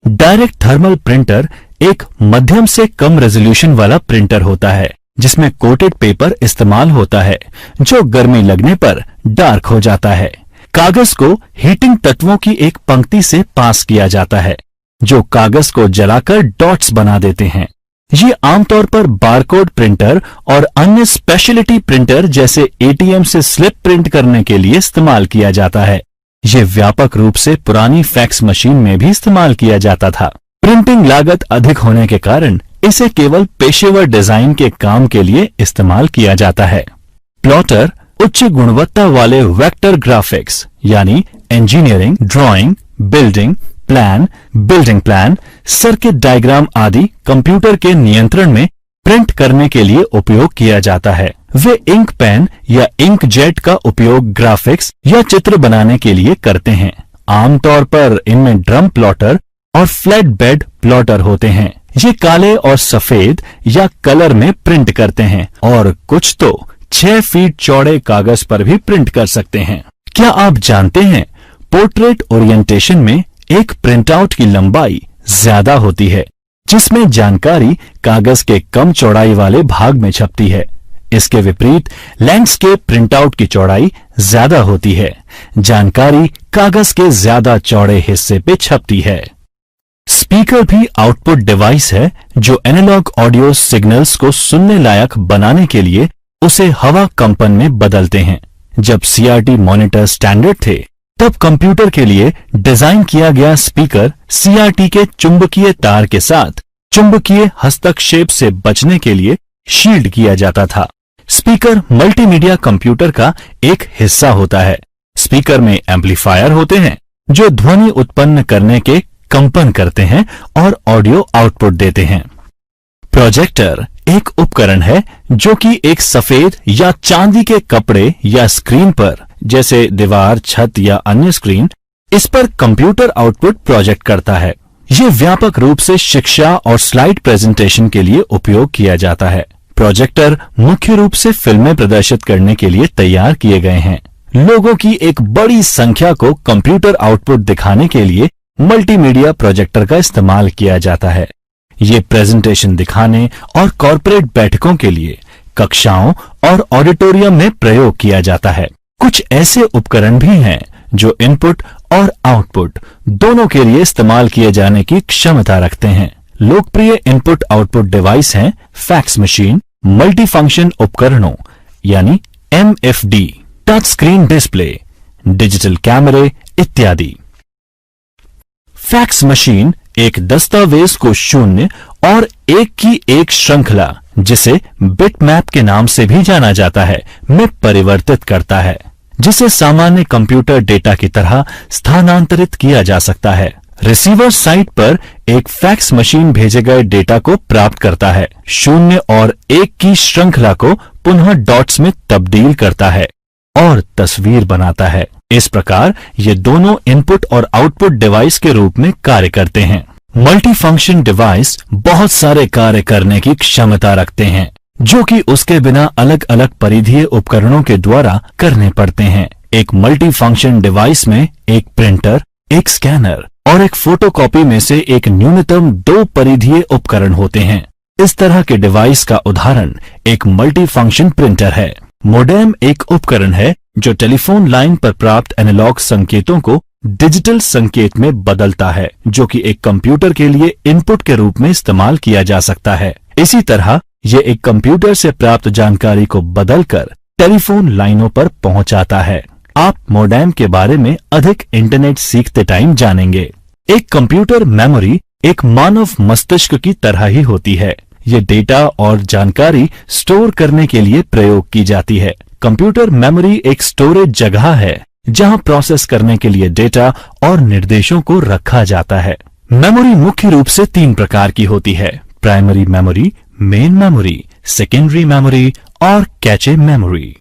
C: डायरेक्ट थर्मल प्रिंटर एक मध्यम से कम रेजोल्यूशन वाला प्रिंटर होता है जिसमें कोटेड पेपर इस्तेमाल होता है जो गर्मी लगने पर डार्क हो जाता है। कागज को हीटिंग तत्वों की एक पंक्ति से पास किया जाता है जो कागज को जलाकर डॉट्स बना देते हैं। ये आमतौर पर बारकोड प्रिंटर और अन्य स्पेशलिटी प्रिंटर जैसे ATM से स्लिप प्रिंट करने के लिए इस्तेमाल किया जाता है। ये व्यापक रूप से पुरानी फैक्स मशीन में भी इस्तेमाल किया जाता था। प्रिंटिंग लागत अधिक होने के कारण इसे केवल पेशेवर डिजाइन के काम के लिए इस्तेमाल किया जाता है। प्लॉटर उच्च गुणवत्ता वाले वेक्टर ग्राफिक्स यानी engineering, drawing, building plan, circuit diagram आदि कंप्यूटर के नियंत्रण में प्रिंट करने के लिए उपयोग किया जाता है। वे इंक पेन या इंक जेट का उपयोग ग्राफिक्स या चित्र बनाने के लिए करते हैं। आमतौर पर इनमें ड्रम प्लॉटर और फ्लैट बेड प्लॉटर होते हैं। ये काले और सफेद या कलर में प्रिंट करते हैं और कुछ तो 6 फीट चौड़े कागज पर भी प्रिंट कर सकते हैं। क्या आप जानते हैं, पोर्ट्रेट ओरिएंटेशन में एक प्रिंटआउट की लंबाई ज्यादा होती है, जिसमें जानकारी कागज के कम चौड़ाई वाले भाग में छपती है। इसके विपरीत लैंडस्केप प्रिंटआउट की चौड़ाई ज्यादा होती है, जानकारी कागज के ज्यादा चौड़े हिस्से पे छपती है। स्पीकर भी आउटपुट डिवाइस है जो एनालॉग ऑडियो सिग्नल्स को सुनने लायक बनाने के लिए उसे हवा कंपन में बदलते हैं। जब सीआरटी मॉनिटर स्टैंडर्ड थे, तब कंप्यूटर के लिए डिजाइन किया गया स्पीकर सीआरटी के चुंबकीय तार के साथ चुंबकीय हस्तक्षेप से बचने के लिए शील्ड किया जाता था। स्पीकर मल्टीमीडिया कंप्यूटर का एक हिस्सा होता है। स्पीकर में एम्पलीफायर होते हैं जो ध्वनि उत्पन्न करने के कंपन करते हैं और ऑडियो आउटपुट देते हैं। प्रोजेक्टर एक उपकरण है जो कि एक सफेद या चांदी के कपड़े या स्क्रीन पर, जैसे दीवार, छत या अन्य स्क्रीन, इस पर कंप्यूटर आउटपुट प्रोजेक्ट करता है। ये व्यापक रूप से शिक्षा और स्लाइड प्रेजेंटेशन के लिए उपयोग किया जाता है। प्रोजेक्टर मुख्य रूप से फिल्में प्रदर्शित करने के लिए तैयार किए गए हैं। लोगों की एक बड़ी संख्या को कंप्यूटर आउटपुट दिखाने के लिए मल्टीमीडिया प्रोजेक्टर का इस्तेमाल किया जाता है। ये प्रेजेंटेशन दिखाने और कॉर्पोरेट बैठकों के लिए कक्षाओं और ऑडिटोरियम में प्रयोग किया जाता है। कुछ ऐसे उपकरण भी हैं जो इनपुट और आउटपुट दोनों के लिए इस्तेमाल किए जाने की क्षमता रखते हैं। लोकप्रिय इनपुट आउटपुट डिवाइस हैं फैक्स मशीन, मल्टी फंक्शन उपकरणों यानी MFD, touch screen display, digital कैमरे इत्यादि। फैक्स मशीन एक दस्तावेज को 0 और 1 की एक श्रृंखला, जिसे बिटमैप के नाम से भी जाना जाता है, में परिवर्तित करता है, जिसे सामान्य कंप्यूटर डेटा की तरह स्थानांतरित किया जा सकता है। रिसीवर साइट पर एक फैक्स मशीन भेजे गए डेटा को प्राप्त करता है, 0 और 1 की श्रृंखला को पुनः डॉट्स में तब्दील करता है और तस्वीर बनाता है। इस प्रकार ये दोनों इनपुट और आउटपुट डिवाइस के रूप में कार्य करते हैं। मल्टी फंक्शन डिवाइस बहुत सारे कार्य करने की क्षमता रखते हैं, जो कि उसके बिना अलग अलग परिधीय उपकरणों के द्वारा करने पड़ते हैं। एक मल्टी फंक्शन डिवाइस में एक प्रिंटर, एक स्कैनर और एक फोटोकॉपी में से एक न्यूनतम 2 परिधीय उपकरण होते हैं। इस तरह के डिवाइस का उदाहरण एक मल्टी फंक्शन प्रिंटर है। मोडेम एक उपकरण है जो टेलीफोन लाइन पर प्राप्त एनालॉग संकेतों को डिजिटल संकेत में बदलता है, जो कि एक कंप्यूटर के लिए इनपुट के रूप में इस्तेमाल किया जा सकता है। इसी तरह यह एक कंप्यूटर से प्राप्त जानकारी को बदलकर टेलीफोन लाइनों पर पहुंचाता है। आप मोडेम के बारे में अधिक इंटरनेट सीखते टाइम जानेंगे। एक कंप्यूटर मेमोरी एक मानव मस्तिष्क की तरह ही होती है। ये डेटा और जानकारी स्टोर करने के लिए प्रयोग की जाती है। कंप्यूटर मेमोरी एक स्टोरेज जगह है जहां प्रोसेस करने के लिए डेटा और निर्देशों को रखा जाता है। मेमोरी मुख्य रूप से 3 प्रकार की होती है: primary memory, main memory, secondary memory और कैचे मेमोरी।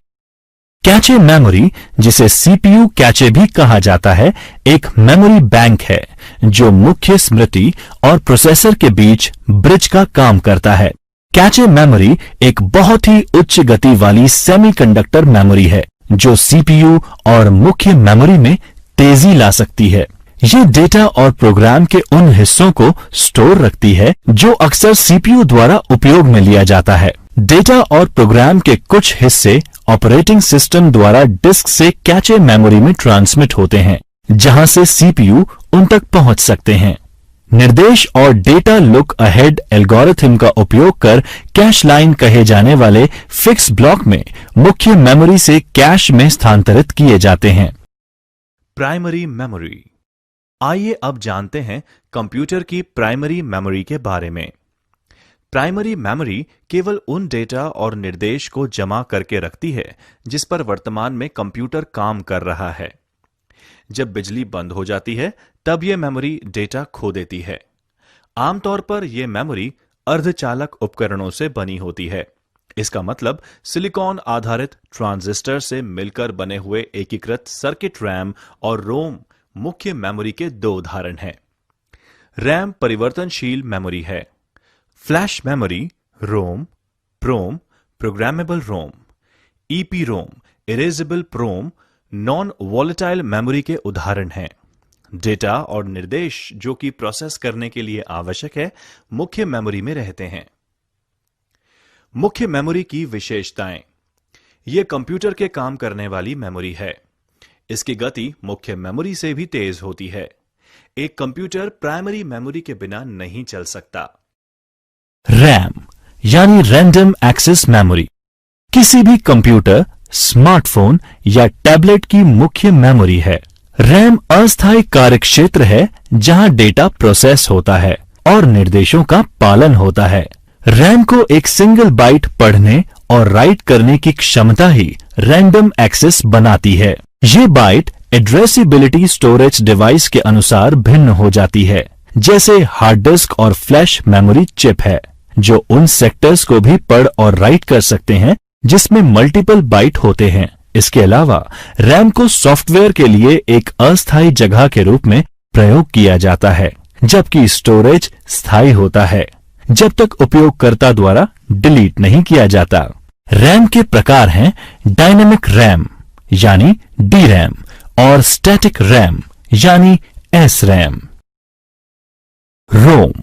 C: कैचे मेमोरी, जिसे सीपीयू कैचे भी कहा जाता है, एक मेमोरी बैंक है जो मुख्य स्मृति और प्रोसेसर के बीच ब्रिज का काम करता है। कैचे मेमोरी एक बहुत ही उच्च गति वाली सेमीकंडक्टर मेमोरी है जो सीपीयू और मुख्य मेमोरी में तेजी ला सकती है। ये डेटा और प्रोग्राम के उन हिस्सों को स्टोर रखती है जो अक्सर सीपीयू द्वारा उपयोग में लिया जाता है। डेटा और प्रोग्राम के कुछ हिस्से ऑपरेटिंग सिस्टम द्वारा डिस्क से कैचे मेमोरी में ट्रांसमिट होते हैं, जहां से सीपीयू उन तक पहुंच सकते हैं। निर्देश और डेटा लुक अहेड एल्गोरिथम का उपयोग कर कैश लाइन कहे जाने वाले फिक्स ब्लॉक में मुख्य मेमोरी से कैश में स्थानांतरित किए जाते हैं।
A: Primary memory. आइए अब जानते हैं कंप्यूटर की प्राइमरी मेमोरी के बारे में। प्राइमरी मेमोरी केवल उन डेटा और निर्देश को जमा करके रखती है जिस पर वर्तमान में कंप्यूटर काम कर रहा है। जब बिजली बंद हो जाती है तब यह मेमोरी डेटा खो देती है। आमतौर पर यह मेमोरी अर्धचालक उपकरणों से बनी होती है। इसका मतलब सिलिकॉन आधारित ट्रांजिस्टर से मिलकर बने हुए एकीकृत सर्किट रैम और रोम मुख्य मेमोरी के दो उदाहरण हैं। रैम परिवर्तनशील मेमोरी है। फ्लैश मेमोरी रोम, प्रोम, प्रोग्रामेबल रोम, ईपी रोम, इरेजेबल प्रोम नॉन वॉलेटाइल मेमोरी के उदाहरण हैं। डेटा और निर्देश जो कि प्रोसेस करने के लिए आवश्यक है मुख्य मेमोरी में रहते हैं। मुख्य मेमोरी की विशेषताएं। यह कंप्यूटर के काम करने वाली मेमोरी है। इसकी गति मुख्य मेमोरी से भी तेज होती है। एक कंप्यूटर प्राइमरी मेमोरी के बिना नहीं चल सकता।
C: रैम यानी रैंडम एक्सेस मेमोरी किसी भी कंप्यूटर, स्मार्टफोन या टैबलेट की मुख्य मेमोरी है। रैम अस्थायी कार्यक्षेत्र है जहां डेटा प्रोसेस होता है और निर्देशों का पालन होता है। रैम को एक सिंगल बाइट पढ़ने और राइट करने की क्षमता ही रैंडम एक्सेस बनाती है। ये बाइट एड्रेसिबिलिटी स्टोरेज डिवाइस के अनुसार भिन्न हो जाती है। जैसे हार्ड डिस्क और फ्लैश मेमोरी चिप है जो उन सेक्टर्स को भी पढ़ और राइट कर सकते हैं जिसमें मल्टीपल बाइट होते हैं। इसके अलावा रैम को सॉफ्टवेयर के लिए एक अस्थायी जगह के रूप में प्रयोग किया जाता है, जबकि स्टोरेज स्थायी होता है जब तक उपयोगकर्ता द्वारा डिलीट नहीं किया जाता। रैम के प्रकार हैं डायनेमिक रैम यानी डी रैम और स्टैटिक रैम यानी एस रैम। रोम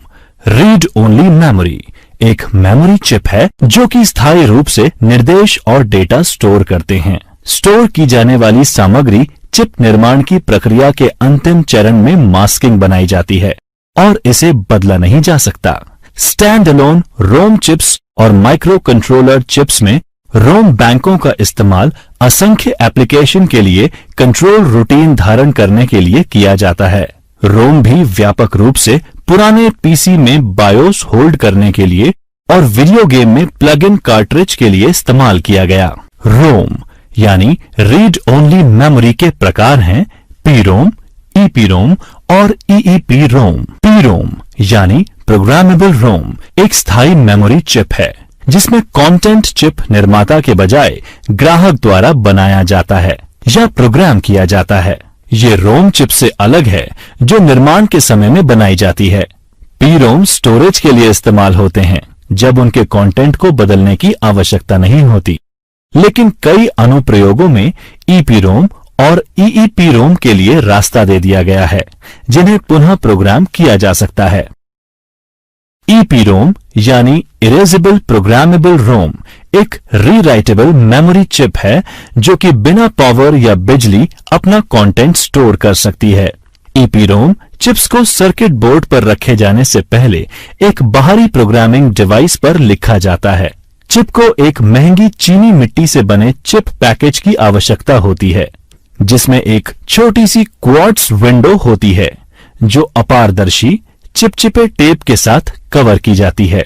C: रीड ओनली मेमोरी एक मेमोरी चिप है जो कि स्थायी रूप से निर्देश और डेटा स्टोर करते हैं। स्टोर की जाने वाली सामग्री चिप निर्माण की प्रक्रिया के अंतिम चरण में मास्किंग बनाई जाती है और इसे बदला नहीं जा सकता। स्टैंड अलोन रोम चिप्स और माइक्रो कंट्रोलर चिप्स में रोम बैंकों का इस्तेमाल असंख्य एप्लीकेशन के लिए कंट्रोल रूटीन धारण करने के लिए किया जाता है। रोम भी व्यापक रूप से पुराने पीसी में बायोस होल्ड करने के लिए और वीडियो गेम में प्लग इन कार्ट्रिज के लिए इस्तेमाल किया गया। रोम यानी रीड ओनली मेमोरी के प्रकार हैं पी रोम, ईपी रोम और ईईपी रोम। पी रोम यानी प्रोग्रामेबल रोम एक स्थायी मेमोरी चिप है जिसमें कंटेंट चिप निर्माता के बजाय ग्राहक द्वारा बनाया जाता है या प्रोग्राम किया जाता है। ये रोम चिप से अलग है जो निर्माण के समय में बनाई जाती है। पी रोम स्टोरेज के लिए इस्तेमाल होते हैं जब उनके कंटेंट को बदलने की आवश्यकता नहीं होती, लेकिन कई अनुप्रयोगों में ईपी रोम और ईईपी रोम के लिए रास्ता दे दिया गया है जिन्हें पुनः प्रोग्राम किया जा सकता है। ईपी रोम यानी इरेजेबल प्रोग्रामेबल रोम एक रीराइटेबल मेमोरी चिप है जो कि बिना पावर या बिजली अपना कंटेंट स्टोर कर सकती है। ईपी रोम चिप्स को सर्किट बोर्ड पर रखे जाने से पहले एक बाहरी प्रोग्रामिंग डिवाइस पर लिखा जाता है। चिप को एक महंगी चीनी मिट्टी से बने चिप पैकेज की आवश्यकता होती है जिसमें एक छोटी सी क्वार्ट्ज विंडो होती है जो अपारदर्शी चिपचिपे टेप के साथ कवर की जाती है।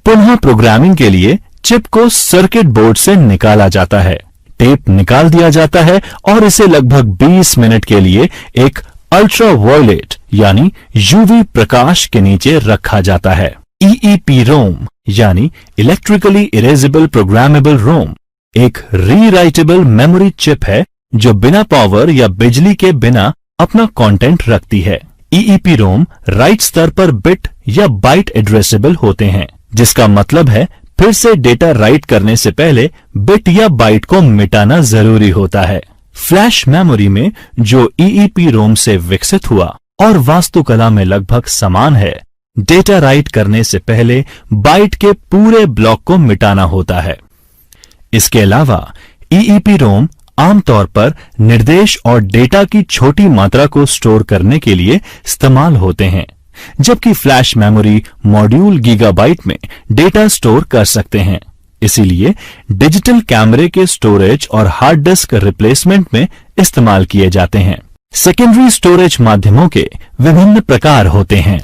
C: पुनः प्रोग्रामिंग के लिए चिप को सर्किट बोर्ड से निकाला जाता है, टेप निकाल दिया जाता है और इसे लगभग 20 मिनट के लिए एक अल्ट्रावायलेट यानी यूवी प्रकाश के नीचे रखा जाता है। ईईपी रोम यानी इलेक्ट्रिकली इरेजेबल प्रोग्रामेबल रोम एक रीराइटेबल मेमोरी चिप है जो बिना पावर या बिजली के बिना अपना कंटेंट रखती है। ईईपी रोम राइट स्तर पर बिट या बाइट एड्रेसेबल होते हैं, जिसका मतलब है फिर से डेटा राइट करने से पहले बिट या बाइट को मिटाना जरूरी होता है। फ्लैश मेमोरी में जो ईईपी रोम से विकसित हुआ और वास्तुकला में लगभग समान है, डेटा राइट करने से पहले बाइट के पूरे ब्लॉक को मिटाना होता है। इसके अलावा ईईपी रोम आमतौर पर निर्देश और डेटा की छोटी मात्रा को स्टोर करने के लिए इस्तेमाल होते हैं, जबकि फ्लैश मेमोरी मॉड्यूल गीगाबाइट में डेटा स्टोर कर सकते हैं। इसीलिए डिजिटल कैमरे के स्टोरेज और हार्ड डिस्क रिप्लेसमेंट में इस्तेमाल किए जाते हैं। सेकेंडरी स्टोरेज माध्यमों के विभिन्न प्रकार होते हैं।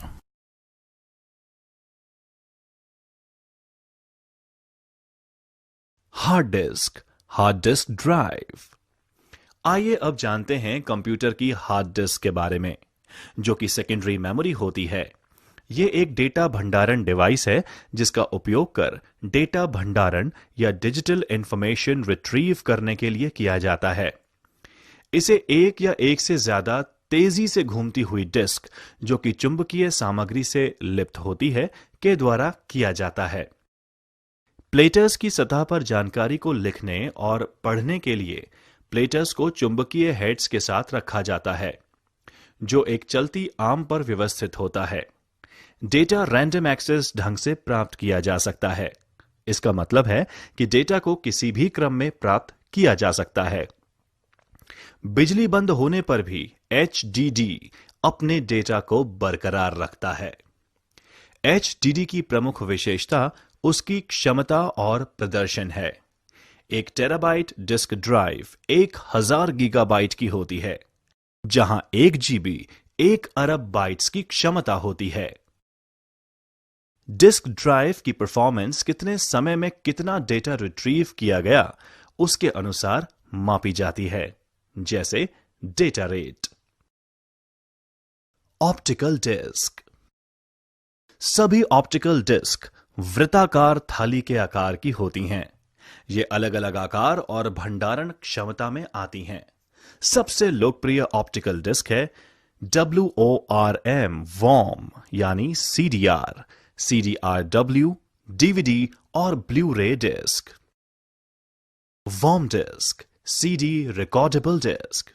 A: Hard disk drive. आइए अब जानते हैं कंप्यूटर की हार्ड डिस्क के बारे में, जो कि सेकेंडरी मेमोरी होती है। ये एक डेटा भंडारण डिवाइस है जिसका उपयोग कर डेटा भंडारण या डिजिटल इंफॉर्मेशन रिट्रीव करने के लिए किया जाता है। इसे एक या एक से ज्यादा तेजी से घूमती हुई डिस्क, जो कि चुंबकीय सामग्री से लिप्त होती है, के द्वारा किया जाता है। प्लेटर्स की सतह पर जानकारी को लिखने और पढ़ने के लिए प्लेटर्स को चुंबकीय हेड्स के साथ रखा जाता है, जो एक चलती आर्म पर व्यवस्थित होता है। डेटा रैंडम एक्सेस ढंग से प्राप्त किया जा सकता है। इसका मतलब है कि डेटा को किसी भी क्रम में प्राप्त किया जा सकता है। बिजली बंद होने पर भी HDD अपने डेटा को बरकरार रखता है। HDD की प्रमुख विशेषता उसकी क्षमता और प्रदर्शन है। 1 टेराबाइट डिस्क ड्राइव 1000 गीगाबाइट की होती है, जहां 1 GB 1 अरब बाइट्स की क्षमता होती है। डिस्क ड्राइव की परफॉर्मेंस कितने समय में कितना डेटा रिट्रीव किया गया उसके अनुसार मापी जाती है, जैसे डेटा रेट। Optical disc. सभी ऑप्टिकल डिस्क वृत्ताकार थाली के आकार की होती हैं। ये अलग अलग आकार और भंडारण क्षमता में आती हैं। सबसे लोकप्रिय ऑप्टिकल डिस्क है WORM यानी CDR, CDR-W, DVD और Blu ray disc. WORM disc, CD recordable disc.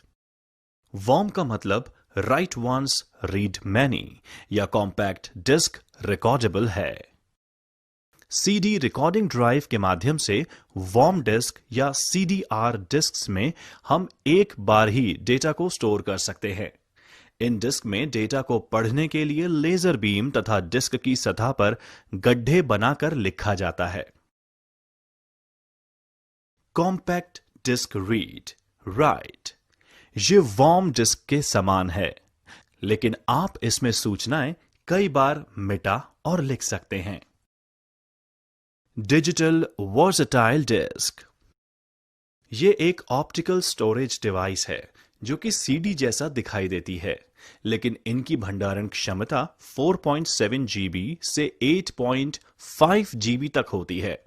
A: WORM का मतलब राइट वंस रीड मैनी या कॉम्पैक्ट डिस्क रिकॉर्डेबल है। CD रिकॉर्डिंग ड्राइव के माध्यम से वॉर्म डिस्क या CDR डिस्क्स में हम एक बार ही डेटा को स्टोर कर सकते हैं। इन डिस्क में डेटा को पढ़ने के लिए लेजर बीम तथा डिस्क की सतह पर गड्ढे बनाकर लिखा जाता है। Compact disc read write. ये वॉर्म डिस्क के समान है, लेकिन आप इसमें सूचनाएं कई बार मिटा और लिख सकते हैं। Digital versatile disc. ये एक ऑप्टिकल स्टोरेज डिवाइस है जो कि CD जैसा दिखाई देती है, लेकिन इनकी भंडारण क्षमता 4.7 GB से 8.5 GB तक होती है।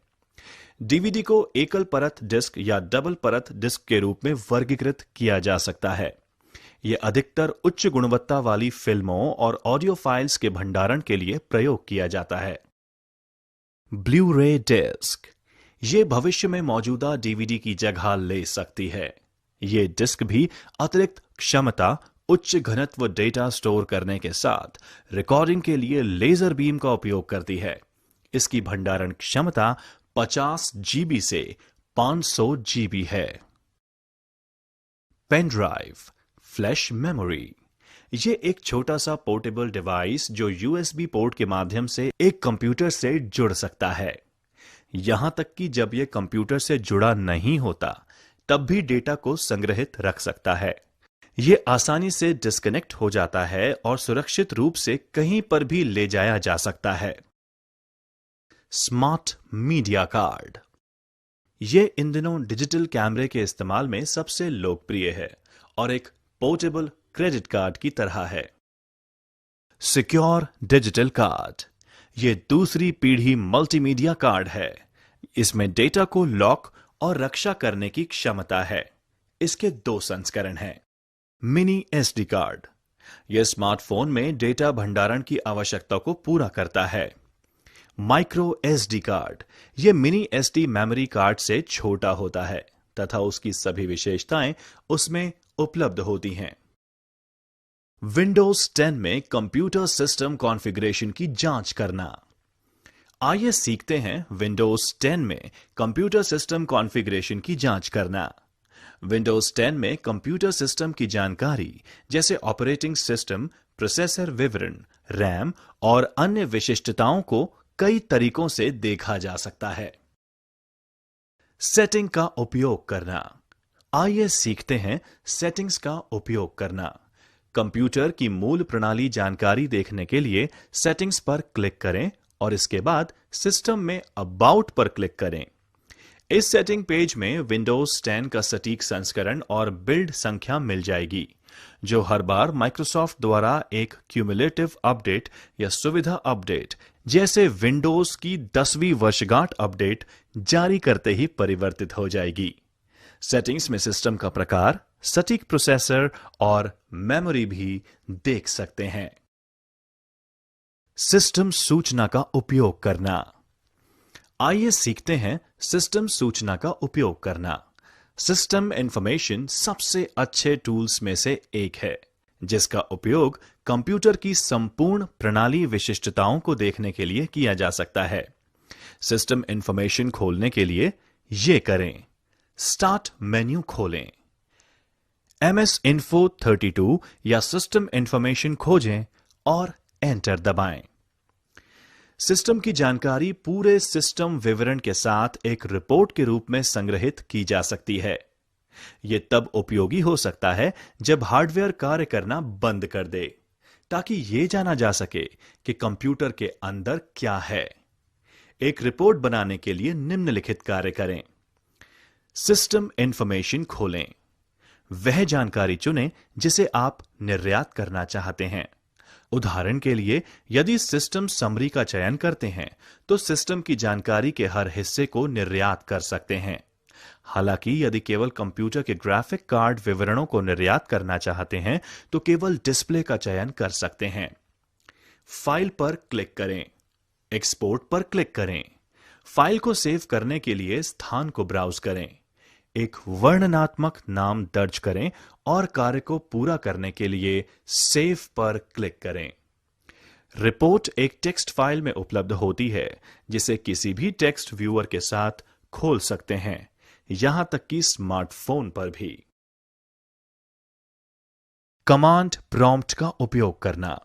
A: DVD को एकल परत डिस्क या डबल परत डिस्क के रूप में वर्गीकृत किया जा सकता है। यह अधिकतर उच्च गुणवत्ता वाली फिल्मों और ऑडियो फाइल्स के भंडारण के लिए प्रयोग किया जाता है। Blu ray disc. ये भविष्य में मौजूदा DVD की जगह ले सकती है। ये डिस्क भी अतिरिक्त क्षमता, उच्च घनत्व डेटा स्टोर करने के साथ रिकॉर्डिंग के लिए लेजर बीम का उपयोग करती है। इसकी भंडारण क्षमता 50 GB से 500 GB है। Pen drive, flash memory. ये एक छोटा सा पोर्टेबल डिवाइस जो USB पोर्ट के माध्यम से एक कंप्यूटर से जुड़ सकता है। यहां तक कि जब यह कंप्यूटर से जुड़ा नहीं होता, तब भी डेटा को संग्रहित रख सकता है। यह आसानी से डिस्कनेक्ट हो जाता है और सुरक्षित रूप से कहीं पर भी ले जाया जा सकता है। Smart media card. यह इन दिनों डिजिटल कैमरे के इस्तेमाल में सबसे लोकप्रिय है और एक पोर्टेबल क्रेडिट कार्ड की तरह है। Secure digital card. यह दूसरी पीढ़ी मल्टीमीडिया कार्ड है। इसमें डेटा को लॉक और रक्षा करने की क्षमता है। इसके 2 संस्करण हैं। Mini SD card. यह स्मार्टफोन में डेटा भंडारण की आवश्यकता को पूरा करता है। Micro SD card. यह मिनी SD मेमोरी कार्ड से छोटा होता है तथा उसकी सभी विशेषताएं उसमें उपलब्ध होती हैं। विंडोज 10 में कंप्यूटर सिस्टम कॉन्फ़िगरेशन की जांच करना। आइए सीखते हैं विंडोज 10 में कंप्यूटर सिस्टम कॉन्फ़िगरेशन की जांच करना। विंडोज 10 में कंप्यूटर सिस्टम की जानकारी जैसे ऑपरेटिंग सिस्टम, प्रोसेसर विवरण, रैम और अन्य विशिष्टताओं को कई तरीकों से देखा जा सकता है। सेटिंग का उपयोग करना। आइए सीखते हैं सेटिंग्स का उपयोग करना। कंप्यूटर की मूल प्रणाली जानकारी देखने के लिए सेटिंग्स पर क्लिक करें और इसके बाद सिस्टम में अबाउट पर क्लिक करें। इस सेटिंग पेज में विंडोज 10 का सटीक संस्करण और बिल्ड संख्या मिल जाएगी, जो हर बार माइक्रोसॉफ्ट द्वारा एक क्यूमुलेटिव अपडेट या सुविधा अपडेट जैसे विंडोज की 10वीं वर्षगांठ अपडेट जारी करते ही परिवर्तित हो जाएगी। सेटिंग्स में सिस्टम का प्रकार, सटीक प्रोसेसर और मेमोरी भी देख सकते हैं। सिस्टम सूचना का उपयोग करना। आइए सीखते हैं सिस्टम सूचना का उपयोग करना। सिस्टम इंफॉर्मेशन सबसे अच्छे टूल्स में से एक है, जिसका उपयोग कंप्यूटर की संपूर्ण प्रणाली विशिष्टताओं को देखने के लिए किया जा सकता है। सिस्टम इंफॉर्मेशन खोलने के लिए ये करें। स्टार्ट मेन्यू खोलें, MS Info 32 या सिस्टम इंफॉर्मेशन खोजें और एंटर दबाएं। सिस्टम की जानकारी पूरे सिस्टम विवरण के साथ एक रिपोर्ट के रूप में संग्रहित की जा सकती है। यह तब उपयोगी हो सकता है जब हार्डवेयर कार्य करना बंद कर दे, ताकि यह जाना जा सके कि कंप्यूटर के अंदर क्या है। एक रिपोर्ट बनाने के लिए निम्नलिखित कार्य करें। सिस्टम इंफॉर्मेशन खोलें, वह जानकारी चुनें जिसे आप निर्यात करना चाहते हैं। उदाहरण के लिए, यदि सिस्टम समरी का चयन करते हैं तो सिस्टम की जानकारी के हर हिस्से को निर्यात कर सकते हैं। हालांकि यदि केवल कंप्यूटर के ग्राफिक कार्ड विवरणों को निर्यात करना चाहते हैं तो केवल डिस्प्ले का चयन कर सकते हैं। फाइल पर क्लिक करें, एक्सपोर्ट पर क्लिक करें। फाइल को सेव करने के लिए स्थान को ब्राउज करें, एक वर्णनात्मक नाम दर्ज करें और कार्य को पूरा करने के लिए सेव पर क्लिक करें। रिपोर्ट एक टेक्स्ट फाइल में उपलब्ध होती है, जिसे किसी भी टेक्स्ट व्यूअर के साथ खोल सकते हैं, यहां तक कि स्मार्टफोन पर भी। कमांड प्रॉम्प्ट का उपयोग करना।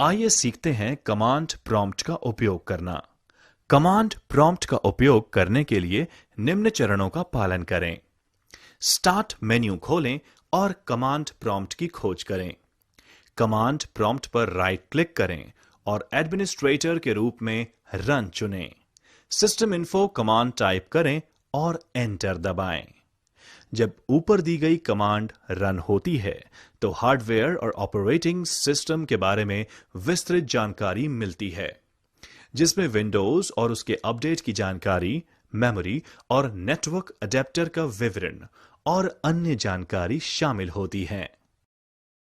A: आइए सीखते हैं कमांड प्रॉम्प्ट का उपयोग करना। कमांड प्रॉम्प्ट का उपयोग करने के लिए निम्न चरणों का पालन करें। स्टार्ट मेन्यू खोलें और कमांड प्रॉम्प्ट की खोज करें। कमांड प्रॉम्प्ट पर राइट क्लिक करें और एडमिनिस्ट्रेटर के रूप में रन चुनें। सिस्टम इन्फो कमांड टाइप करें और एंटर दबाएं। जब ऊपर दी गई कमांड रन होती है तो हार्डवेयर और ऑपरेटिंग सिस्टम के बारे में विस्तृत जानकारी मिलती है, जिसमें विंडोज और उसके अपडेट की जानकारी, मेमोरी और नेटवर्क अडेप्टर का विवरण और अन्य जानकारी शामिल होती है।